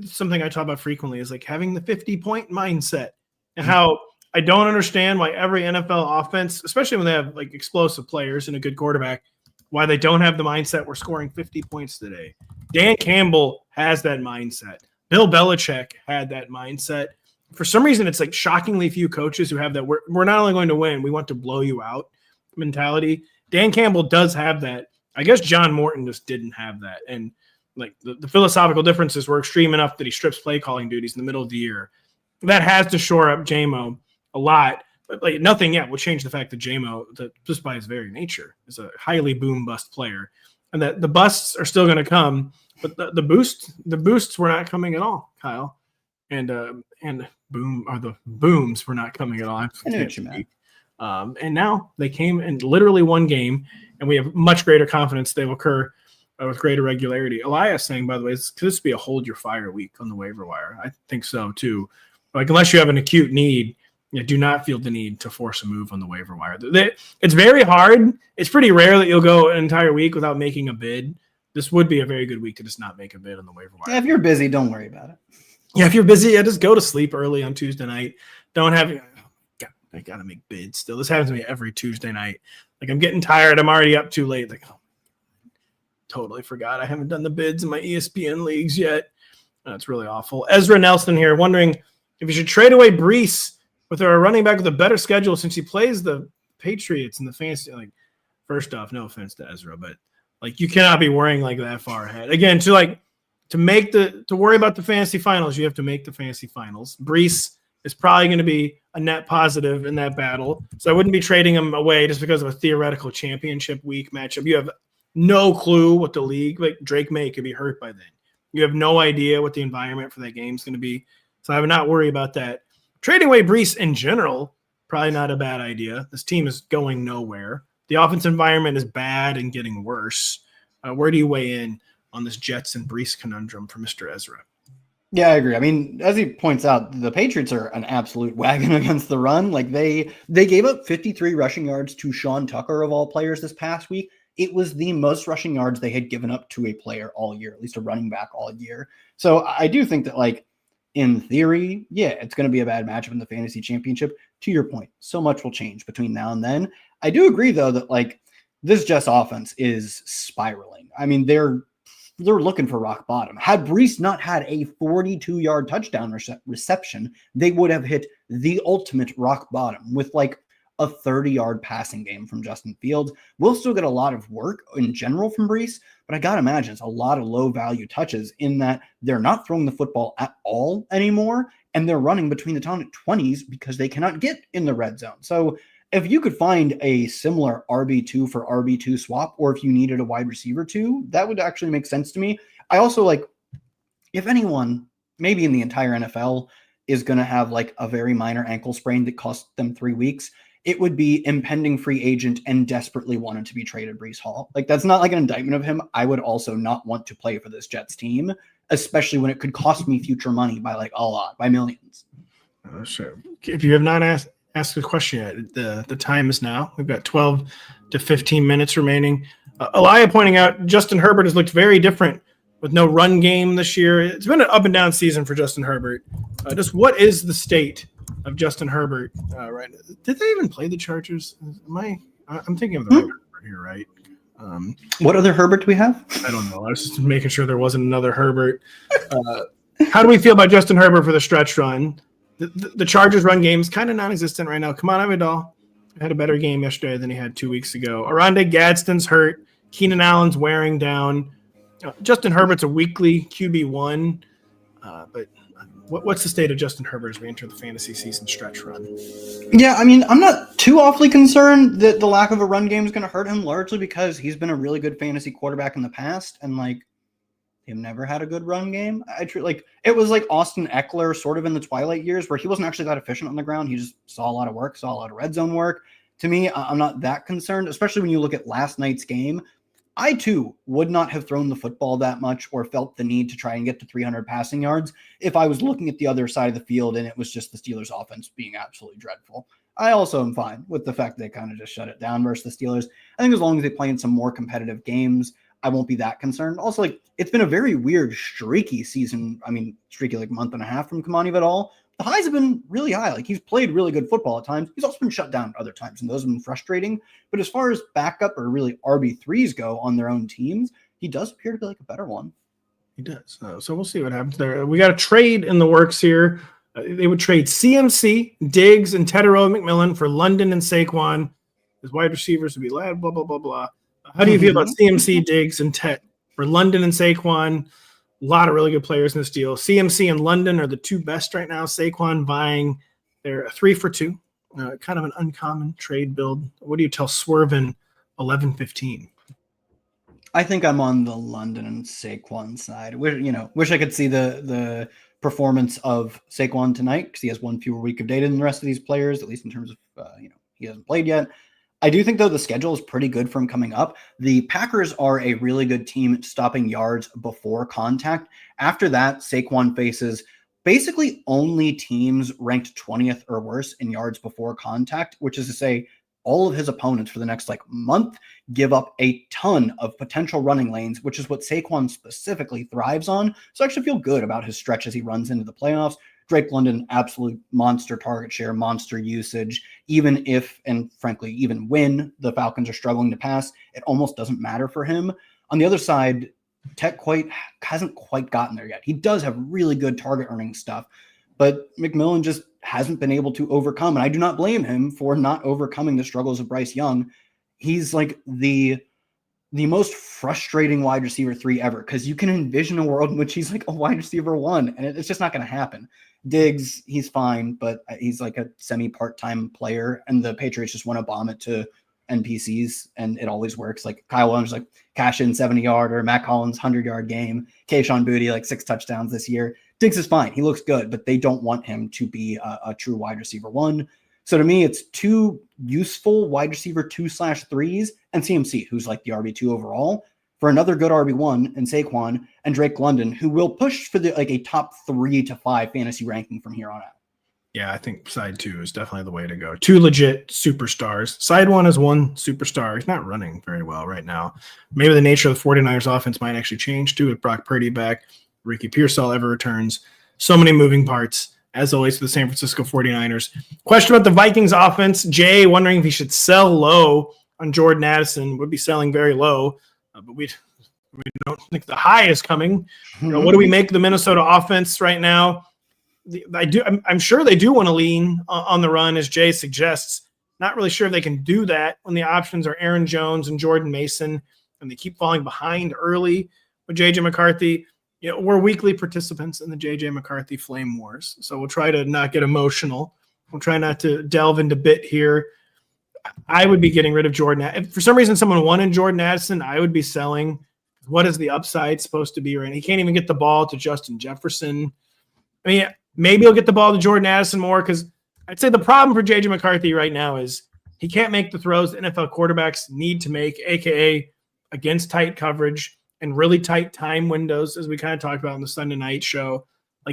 something I talk about frequently is like having the 50-point mindset and how I don't understand why every NFL offense, especially when they have like explosive players and a good quarterback, why they don't have the mindset we're scoring 50 points today. Dan Campbell has that mindset. Bill Belichick had that mindset. For some reason, it's like shockingly few coaches who have that. We're not only going to win, we want to blow you out mentality. Dan Campbell does have that. I guess John Morton just didn't have that. And like the philosophical differences were extreme enough that he strips play calling duties in the middle of the year. That has to shore up JMO a lot. But like nothing yet will change the fact that JMO, just by his very nature, is a highly boom bust player, and that the busts are still going to come, but the boosts were not coming at all, Kyle, and the booms were not coming at all. I know what you meant. And now they came in literally one game, and we have much greater confidence they will occur with greater regularity. Elias saying, by the way, could this be a hold your fire week on the waiver wire? I think so too. Like unless you have an acute need, you do not feel the need to force a move on the waiver wire. It's very hard. It's pretty rare that you'll go an entire week without making a bid. This would be a very good week to just not make a bid on the waiver wire. Yeah, if you're busy, don't worry about it. Yeah, if you're busy, just go to sleep early on Tuesday night. Don't have I gotta make bids still. This happens to me every Tuesday night. Like I'm getting tired. I'm already up too late. Like, oh, totally forgot. I haven't done the bids in my ESPN leagues yet. That's really awful. Ezra Nelson here wondering if you should trade away Brees with a running back with a better schedule since he plays the Patriots in the fantasy. Like, first off, no offense to Ezra, but like you cannot be worrying like that far ahead. Again, to worry about the fantasy finals, you have to make the fantasy finals. Brees is probably going to be a net positive in that battle. So I wouldn't be trading him away just because of a theoretical championship week matchup. You have no clue what the league, like Drake May could be hurt by then. You have no idea what the environment for that game is going to be. So I would not worry about that. Trading away Brees in general, probably not a bad idea. This team is going nowhere. The offense environment is bad and getting worse. Where do you weigh in on this Jets and Brees conundrum for Mr. Ezra? Yeah, I agree. I mean, as he points out, the Patriots are an absolute wagon against the run. Like they gave up 53 rushing yards to Sean Tucker of all players this past week. It was the most rushing yards they had given up to a player all year, at least a running back all year. So I do think that, like, in theory, yeah, it's going to be a bad matchup in the fantasy championship. To your point, so much will change between now and then. I do agree, though, that like this Jets offense is spiraling. I mean, they're looking for rock bottom. Had Brees not had a 42-yard touchdown reception, they would have hit the ultimate rock bottom with like a 30-yard passing game from Justin Fields. We'll still get a lot of work in general from Brees, but I got to imagine it's a lot of low-value touches in that they're not throwing the football at all anymore, and they're running between the top 20s because they cannot get in the red zone. So if you could find a similar RB2 for RB2 swap, or if you needed a wide receiver 2, that would actually make sense to me. I also like, if anyone, maybe in the entire NFL, is going to have like a very minor ankle sprain that costs them 3 weeks, it would be impending free agent and desperately wanted to be traded Brees Hall. Like, that's not like an indictment of him. I would also not want to play for this Jets team, especially when it could cost me future money by like a lot, by millions. Sure. If you have not ask a question yet. The time is now. We've got 12 to 15 minutes remaining. Elia pointing out Justin Herbert has looked very different with no run game this year. It's been an up and down season for Justin Herbert. Just what is the state of Justin Herbert right now? Did they even play the Chargers? I'm thinking of the right Herbert here, right? What other Herbert do we have? I don't know. I was just making sure there wasn't another Herbert. How do we feel about Justin Herbert for the stretch run? The Chargers run game is kind of non-existent right now. Come on, Amendola had a better game yesterday than he had 2 weeks ago. Oronde Gadsden's hurt. Keenan Allen's wearing down. Justin Herbert's a weekly QB1. But what's the state of Justin Herbert as we enter the fantasy season stretch run? Yeah, I mean, I'm not too awfully concerned that the lack of a run game is going to hurt him, largely because he's been a really good fantasy quarterback in the past, and like they've never had a good run game. It was like Austin Eckler sort of in the twilight years where he wasn't actually that efficient on the ground. He just saw a lot of work, saw a lot of red zone work. To me, I'm not that concerned, especially when you look at last night's game. I, too, would not have thrown the football that much or felt the need to try and get to 300 passing yards if I was looking at the other side of the field and it was just the Steelers' offense being absolutely dreadful. I also am fine with the fact they kind of just shut it down versus the Steelers. I think as long as they play in some more competitive games, I won't be that concerned. Also, like, it's been a very weird, streaky season. I mean, streaky like month and a half from Kamani Vidal. The highs have been really high. Like, he's played really good football at times. He's also been shut down at other times, and those have been frustrating. But as far as backup or really RB3s go on their own teams, he does appear to be like a better one. He does. So we'll see what happens there. We got a trade in the works here. They would trade CMC, Diggs, and Tedero McMillan for London and Saquon. His wide receivers would be blah, blah, blah, blah. How do you feel about CMC, Diggs, and Tet for London and Saquon? A lot of really good players in this deal. CMC and London are the two best right now. Saquon buying, they're a 3 for 2 kind of an uncommon trade build. What do you tell Swervin 11-15? I think I'm on the London and Saquon side. Wish I could see the performance of Saquon tonight because he has one fewer week of data than the rest of these players, at least in terms of he hasn't played yet. I do think, though, the schedule is pretty good for him coming up. The Packers are a really good team at stopping yards before contact. After that, Saquon faces basically only teams ranked 20th or worse in yards before contact, which is to say all of his opponents for the next month give up a ton of potential running lanes, which is what Saquon specifically thrives on. So I actually feel good about his stretch as he runs into the playoffs. Drake London, absolute monster target share, monster usage. Even if, and frankly, even when the Falcons are struggling to pass, it almost doesn't matter for him. On the other side, Tech hasn't quite gotten there yet. He does have really good target earning stuff, but McMillan just hasn't been able to overcome. And I do not blame him for not overcoming the struggles of Bryce Young. He's the most frustrating wide receiver 3 ever, because you can envision a world in which he's a wide receiver 1, and it's just not going to happen. Diggs, he's fine, but he's a semi-part-time player, and the Patriots just want to bomb it to NPCs, and it always works. Kyle Williams, cash in 70-yarder, Matt Collins 100-yard game, Kayshon Boutte 6 touchdowns this year. Diggs is fine, he looks good, but they don't want him to be a true wide receiver 1. So to me, it's 2 useful wide receiver 2/3s and CMC, who's the RB2 overall, for another good RB1 and Saquon and Drake London, who will push for a top 3 to 5 fantasy ranking from here on out. Yeah, I think side 2 is definitely the way to go. 2 legit superstars. Side 1 is 1 superstar. He's not running very well right now. Maybe the nature of the 49ers offense might actually change too with Brock Purdy back. Ricky Pearsall ever returns. So many moving parts, as always, for the San Francisco 49ers. Question about the Vikings offense. Jay wondering if he should sell low on Jordan Addison. Would be selling very low, but we don't think the high is coming. What do we make of the Minnesota offense right now? I'm sure they do want to lean on the run, as Jay suggests. Not really sure if they can do that when the options are Aaron Jones and Jordan Mason, and they keep falling behind early with J.J. McCarthy. We're weekly participants in the J.J. McCarthy flame wars, so we'll try to not get emotional. We'll try not to delve into bit here. I would be getting rid of Jordan. If for some reason someone wanted Jordan Addison, I would be selling. What is the upside supposed to be? Right? He can't even get the ball to Justin Jefferson. I mean, maybe he'll get the ball to Jordan Addison more, because I'd say the problem for J.J. McCarthy right now is he can't make the throws that NFL quarterbacks need to make, a.k.a. against tight coverage and really tight time windows, as we kind of talked about on the Sunday night show.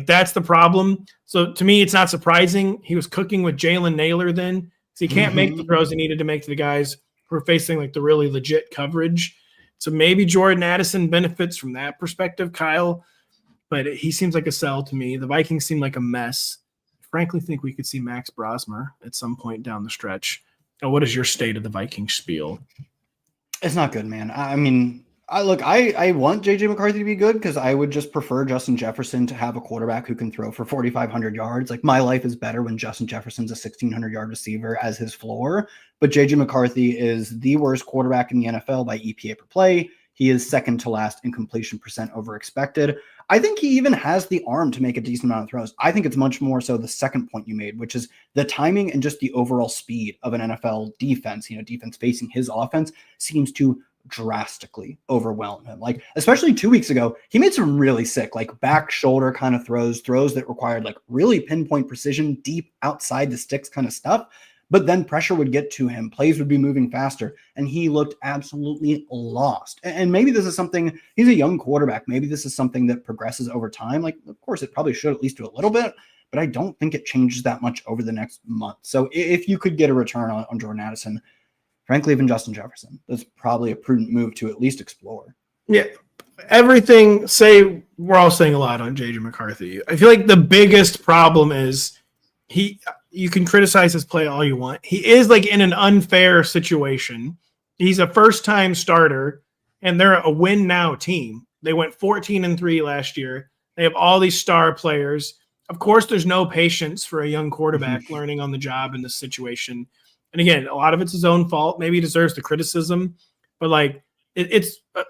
That's the problem. So to me, it's not surprising. He was cooking with Jalen Naylor then, because he can't make the throws he needed to make to the guys who are facing the really legit coverage. So maybe Jordan Addison benefits from that perspective, Kyle, but he seems like a sell to me. The Vikings seem like a mess. I frankly think we could see Max Brosmer at some point down the stretch. Now, what is your state of the Vikings spiel? It's not good, man. I mean, I want J.J. McCarthy to be good, because I would just prefer Justin Jefferson to have a quarterback who can throw for 4,500 yards. My life is better when Justin Jefferson's a 1,600-yard receiver as his floor. But J.J. McCarthy is the worst quarterback in the NFL by EPA per play. He is second to last in completion percent over expected. I think he even has the arm to make a decent amount of throws. I think it's much more so the second point you made, which is the timing and just the overall speed of an NFL defense. Defense facing his offense seems to drastically overwhelm him. Especially 2 weeks ago, he made some really sick, back shoulder kind of throws that required really pinpoint precision, deep outside the sticks kind of stuff. But then pressure would get to him, plays would be moving faster, and he looked absolutely lost. And maybe this is something, he's a young quarterback, maybe this is something that progresses over time. Of course, it probably should at least do a little bit, but I don't think it changes that much over the next month. So if you could get a return on Jordan Addison, frankly, even Justin Jefferson, that's probably a prudent move to at least explore. Yeah. We're all saying a lot on J.J. McCarthy. I feel like the biggest problem is you can criticize his play all you want. He is in an unfair situation. He's a first-time starter, and they're a win-now team. They went 14-3 last year. They have all these star players. Of course, there's no patience for a young quarterback learning on the job in this situation. And again, a lot of it's his own fault. Maybe he deserves the criticism, but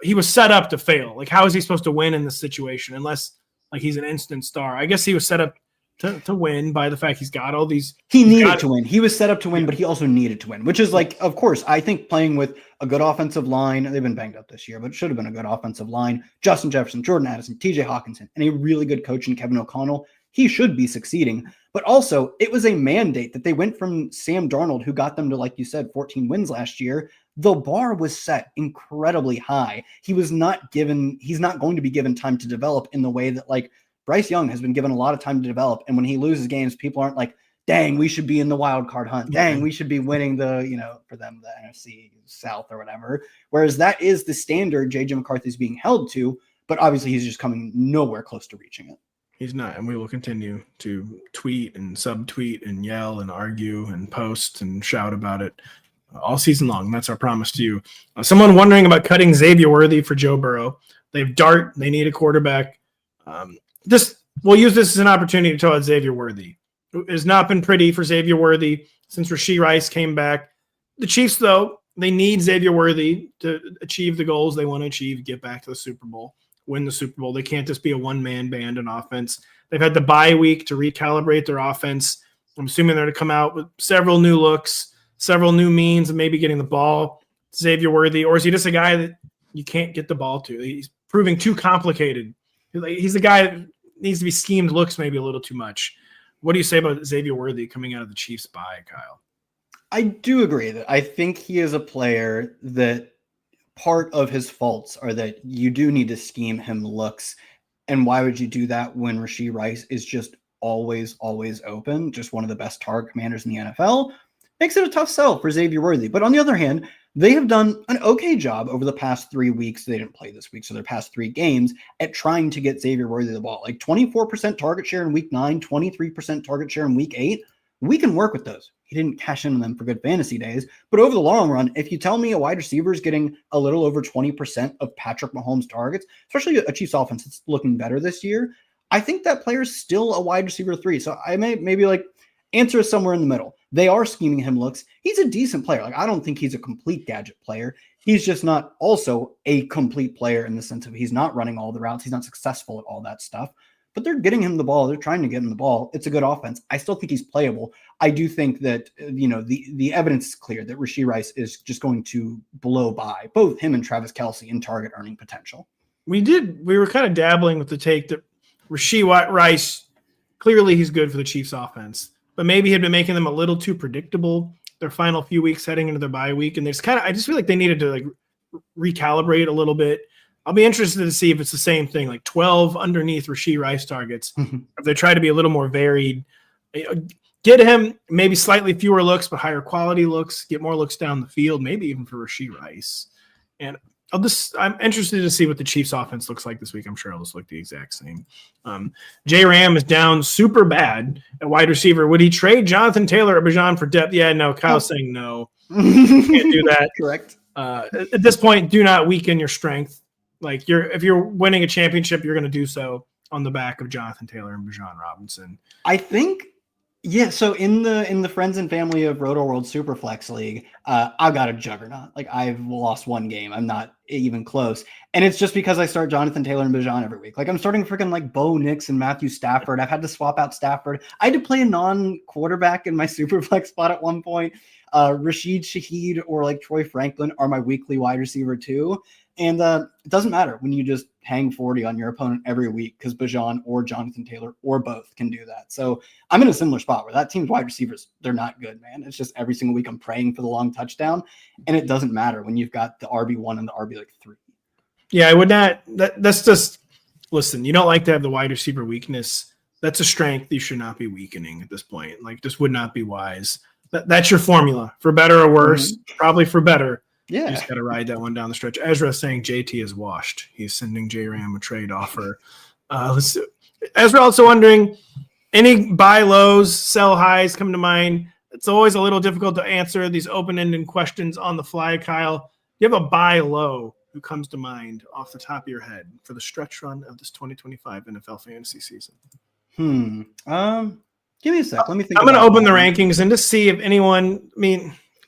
he was set up to fail. How is he supposed to win in this situation unless he's an instant star? I guess he was set up to win by the fact he's got all these. He needed to win. He was set up to win, but he also needed to win, which is like, of course, I think playing with a good offensive line, they've been banged up this year, but it should have been a good offensive line. Justin Jefferson, Jordan Addison, TJ Hawkinson, and a really good coach in Kevin O'Connell. He should be succeeding. But also, it was a mandate that they went from Sam Darnold, who got them to, like you said, 14 wins last year. The bar was set incredibly high. He's not going to be given time to develop in the way that like Bryce Young has been given a lot of time to develop. And when he loses games, people aren't like, dang, we should be in the wild card hunt. Dang, we should be winning for them, the NFC South or whatever. Whereas that is the standard JJ McCarthy is being held to, but obviously he's just coming nowhere close to reaching it. He's not, and we will continue to tweet and subtweet and yell and argue and post and shout about it all season long. That's our promise to you. Someone wondering about cutting Xavier Worthy for Joe Burrow. They have Dart. They need a quarterback. We'll use this as an opportunity to talk about Xavier Worthy. It has not been pretty for Xavier Worthy since Rashee Rice came back. The Chiefs, though, they need Xavier Worthy to achieve the goals they want to achieve, get back to the Super Bowl, win the Super Bowl. They can't just be a one-man band in offense. They've had the bye week to recalibrate their offense. I'm assuming they're to come out with several new looks, several new means of maybe getting the ball to Xavier Worthy, or is he just a guy that you can't get the ball to? He's proving too complicated. He's the guy that needs to be schemed looks maybe a little too much. What do you say about Xavier Worthy coming out of the Chiefs bye, Kyle? I do agree that I think he is a player that part of his faults are that you do need to scheme him looks. And why would you do that when Rashee Rice is just always open, just one of the best target commanders in the NFL? Makes it a tough sell for Xavier Worthy. But on the other hand, they have done an okay job over the past 3 weeks. They didn't play this week, so their past 3 games at trying to get Xavier Worthy the ball. Like 24% target share in week 9, 23% target share in week 8. We can work with those. He didn't cash in on them for good fantasy days. But over the long run, if you tell me a wide receiver is getting a little over 20% of Patrick Mahomes' targets, especially a Chiefs offense that's looking better this year, I think that player is still a wide receiver 3. So I may maybe like answer is somewhere in the middle. They are scheming him looks. He's a decent player. Like I don't think he's a complete gadget player. He's just not also a complete player in the sense of he's not running all the routes. He's not successful at all that stuff. But they're getting him the ball. They're trying to get him the ball. It's a good offense. I still think he's playable. I do think that, the evidence is clear that Rashee Rice is just going to blow by both him and Travis Kelce in target earning potential. We were kind of dabbling with the take that Rashee Rice, clearly he's good for the Chiefs offense, but maybe he had been making them a little too predictable their final few weeks heading into their bye week. And I just feel like they needed to like recalibrate a little bit. I'll be interested to see if it's the same thing, like 12 underneath Rashee Rice targets. If they try to be a little more varied, get him maybe slightly fewer looks, but higher quality looks, get more looks down the field, maybe even for Rashee Rice. And I'm interested to see what the Chiefs offense looks like this week. I'm sure it'll look the exact same. J Ram is down super bad at wide receiver. Would he trade Jonathan Taylor or Bijan for depth? Yeah, no. Kyle's saying no. You can't do that. Correct. At this point, do not weaken your strength. Like if you're winning a championship, you're going to do so on the back of Jonathan Taylor and Bijan Robinson. I think, yeah. So in the friends and family of Rotoworld Superflex League, I've got a juggernaut. Like I've lost 1 game. I'm not even close, and it's just because I start Jonathan Taylor and Bijan every week. Like I'm starting freaking like Bo Nix and Matthew Stafford. I've had to swap out Stafford. I had to play a non-quarterback in my Superflex spot at one point. Rashid Shaheed or like Troy Franklin are my weekly wide receiver too. And it doesn't matter when you just hang 40 on your opponent every week because Bijan or Jonathan Taylor or both can do that. So I'm in a similar spot where that team's wide receivers, they're not good, man. It's just every single week I'm praying for the long touchdown. And it doesn't matter when you've got the RB1 and the RB3. Yeah, I would not. That's just, listen, you don't like to have the wide receiver weakness. That's a strength you should not be weakening at this point. Like this would not be wise. That's your formula for better or worse, probably for better. Yeah. You just got to ride that one down the stretch. Ezra saying JT is washed. He's sending J-Ram a trade offer. Ezra also wondering, any buy lows, sell highs come to mind? It's always a little difficult to answer these open-ended questions on the fly, Kyle. You have a buy low who comes to mind off the top of your head for the stretch run of this 2025 NFL fantasy season? Give me a sec. Let me think. I'm going to open the rankings and just see if anyone,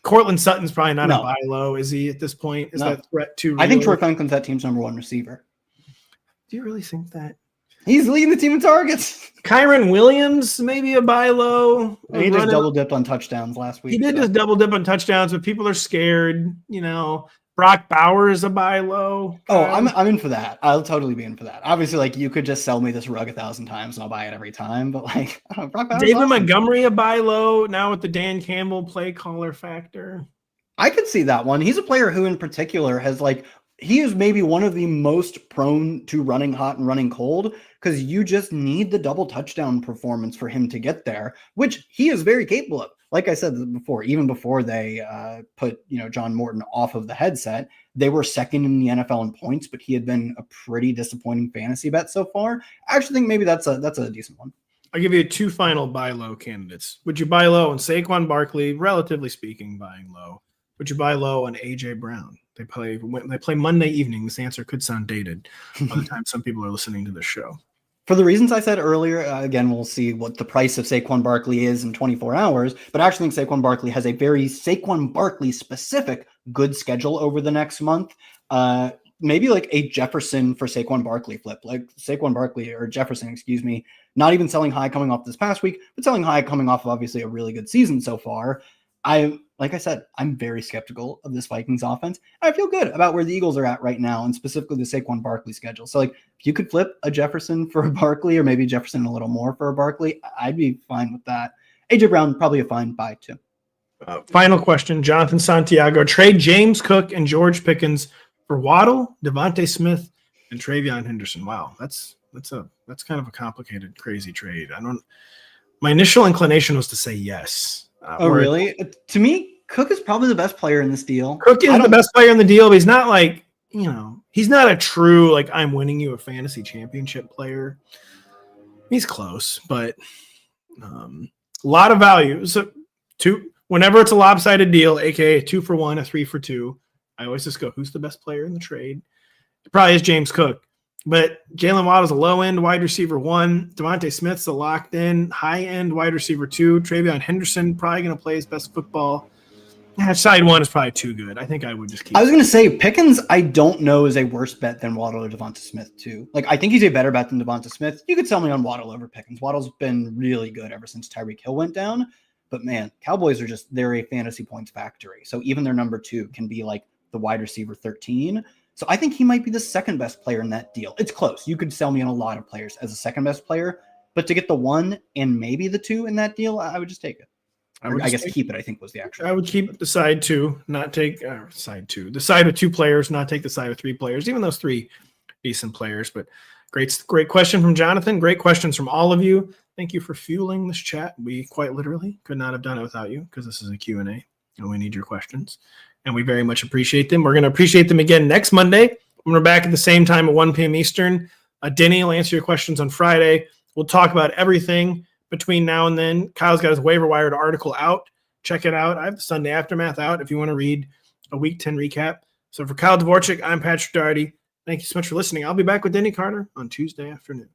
Cortland Sutton's probably not a buy low, is he, at this point? Is that threat too real? I think Troy Franklin's that team's number 1 receiver. Do you really think that? He's leading the team in targets. Kyron Williams, maybe a buy low. He just double dipped on touchdowns last week. He did just double dip on touchdowns, but people are scared. Brock Bowers a buy low. Oh, I'm in for that. I'll totally be in for that. Obviously, like you could just sell me this rug 1,000 times and I'll buy it every time. But like, Brock Bowers. David Montgomery a buy low now with the Dan Campbell play caller factor. I could see that one. He's a player who, in particular, he is maybe one of the most prone to running hot and running cold because you just need the double touchdown performance for him to get there, which he is very capable of. Like I said before, even before they put John Morton off of the headset, they were second in the NFL in points, but he had been a pretty disappointing fantasy bet so far. I actually think maybe that's a decent one. I'll give you 2 final buy low candidates. Would you buy low on Saquon Barkley? Relatively speaking, buying low. Would you buy low on AJ Brown? They play Monday evening. This answer could sound dated by the time some people are listening to this show. For the reasons I said earlier, again, we'll see what the price of Saquon Barkley is in 24 hours, but I actually think Saquon Barkley has a very Saquon Barkley specific good schedule over the next month. Maybe like a Jefferson for Saquon Barkley flip, like Saquon Barkley or Jefferson, excuse me, not even selling high coming off this past week, but selling high coming off of obviously a really good season so far. Like I said, I'm very skeptical of this Vikings offense. I feel good about where the Eagles are at right now, and specifically the Saquon Barkley schedule. So, like, if you could flip a Jefferson for a Barkley, or maybe Jefferson a little more for a Barkley, I'd be fine with that. AJ Brown, probably a fine buy too. Final question, Jonathan Santiago. Trade James Cook and George Pickens for Waddle, Devontae Smith, and Travion Henderson. Wow, that's kind of a complicated, crazy trade. My initial inclination was to say yes. Really? To me, Cook is probably the best player in this deal. Cook is the best player in the deal, but he's not like, he's not a true, like, I'm winning you a fantasy championship player. He's close, but a lot of value. So whenever it's a lopsided deal, aka 2 for 1, a 3 for 2, I always just go, who's the best player in the trade? It probably is James Cook. But Jalen Waddle's a low-end wide receiver 1. Devontae Smith's a locked-in, high-end wide receiver 2. Travion Henderson probably going to play his best football. Side 1 is probably too good. I think I would just keep. I was going to say Pickens, I don't know, is a worse bet than Waddle or Devonta Smith too. Like, I think he's a better bet than Devonta Smith. You could sell me on Waddle over Pickens. Waddle's been really good ever since Tyreek Hill went down. But man, Cowboys are they're a fantasy points factory. So even their number 2 can be like the wide receiver 13. So I think he might be the second best player in that deal. It's close. You could sell me on a lot of players as a second best player, but to get the 1 and maybe the 2 in that deal, I would just take it. I guess keep it, I think was the actual. I would keep the side 2, not take side 2. The side with 2 players, not take the side with 3 players, even those 3 decent players. But great question from Jonathan. Great questions from all of you. Thank you for fueling this chat. We quite literally could not have done it without you because this is a Q&A and we need your questions. And we very much appreciate them. We're going to appreciate them again next Monday when we're back at the same time at 1 p.m. Eastern. Denny will answer your questions on Friday. We'll talk about everything between now and then. Kyle's got his waiver wired article out. Check it out. I have the Sunday Aftermath out if you want to read a Week 10 recap. So for Kyle Dvorchak, I'm Patrick Daugherty. Thank you so much for listening. I'll be back with Denny Carter on Tuesday afternoon.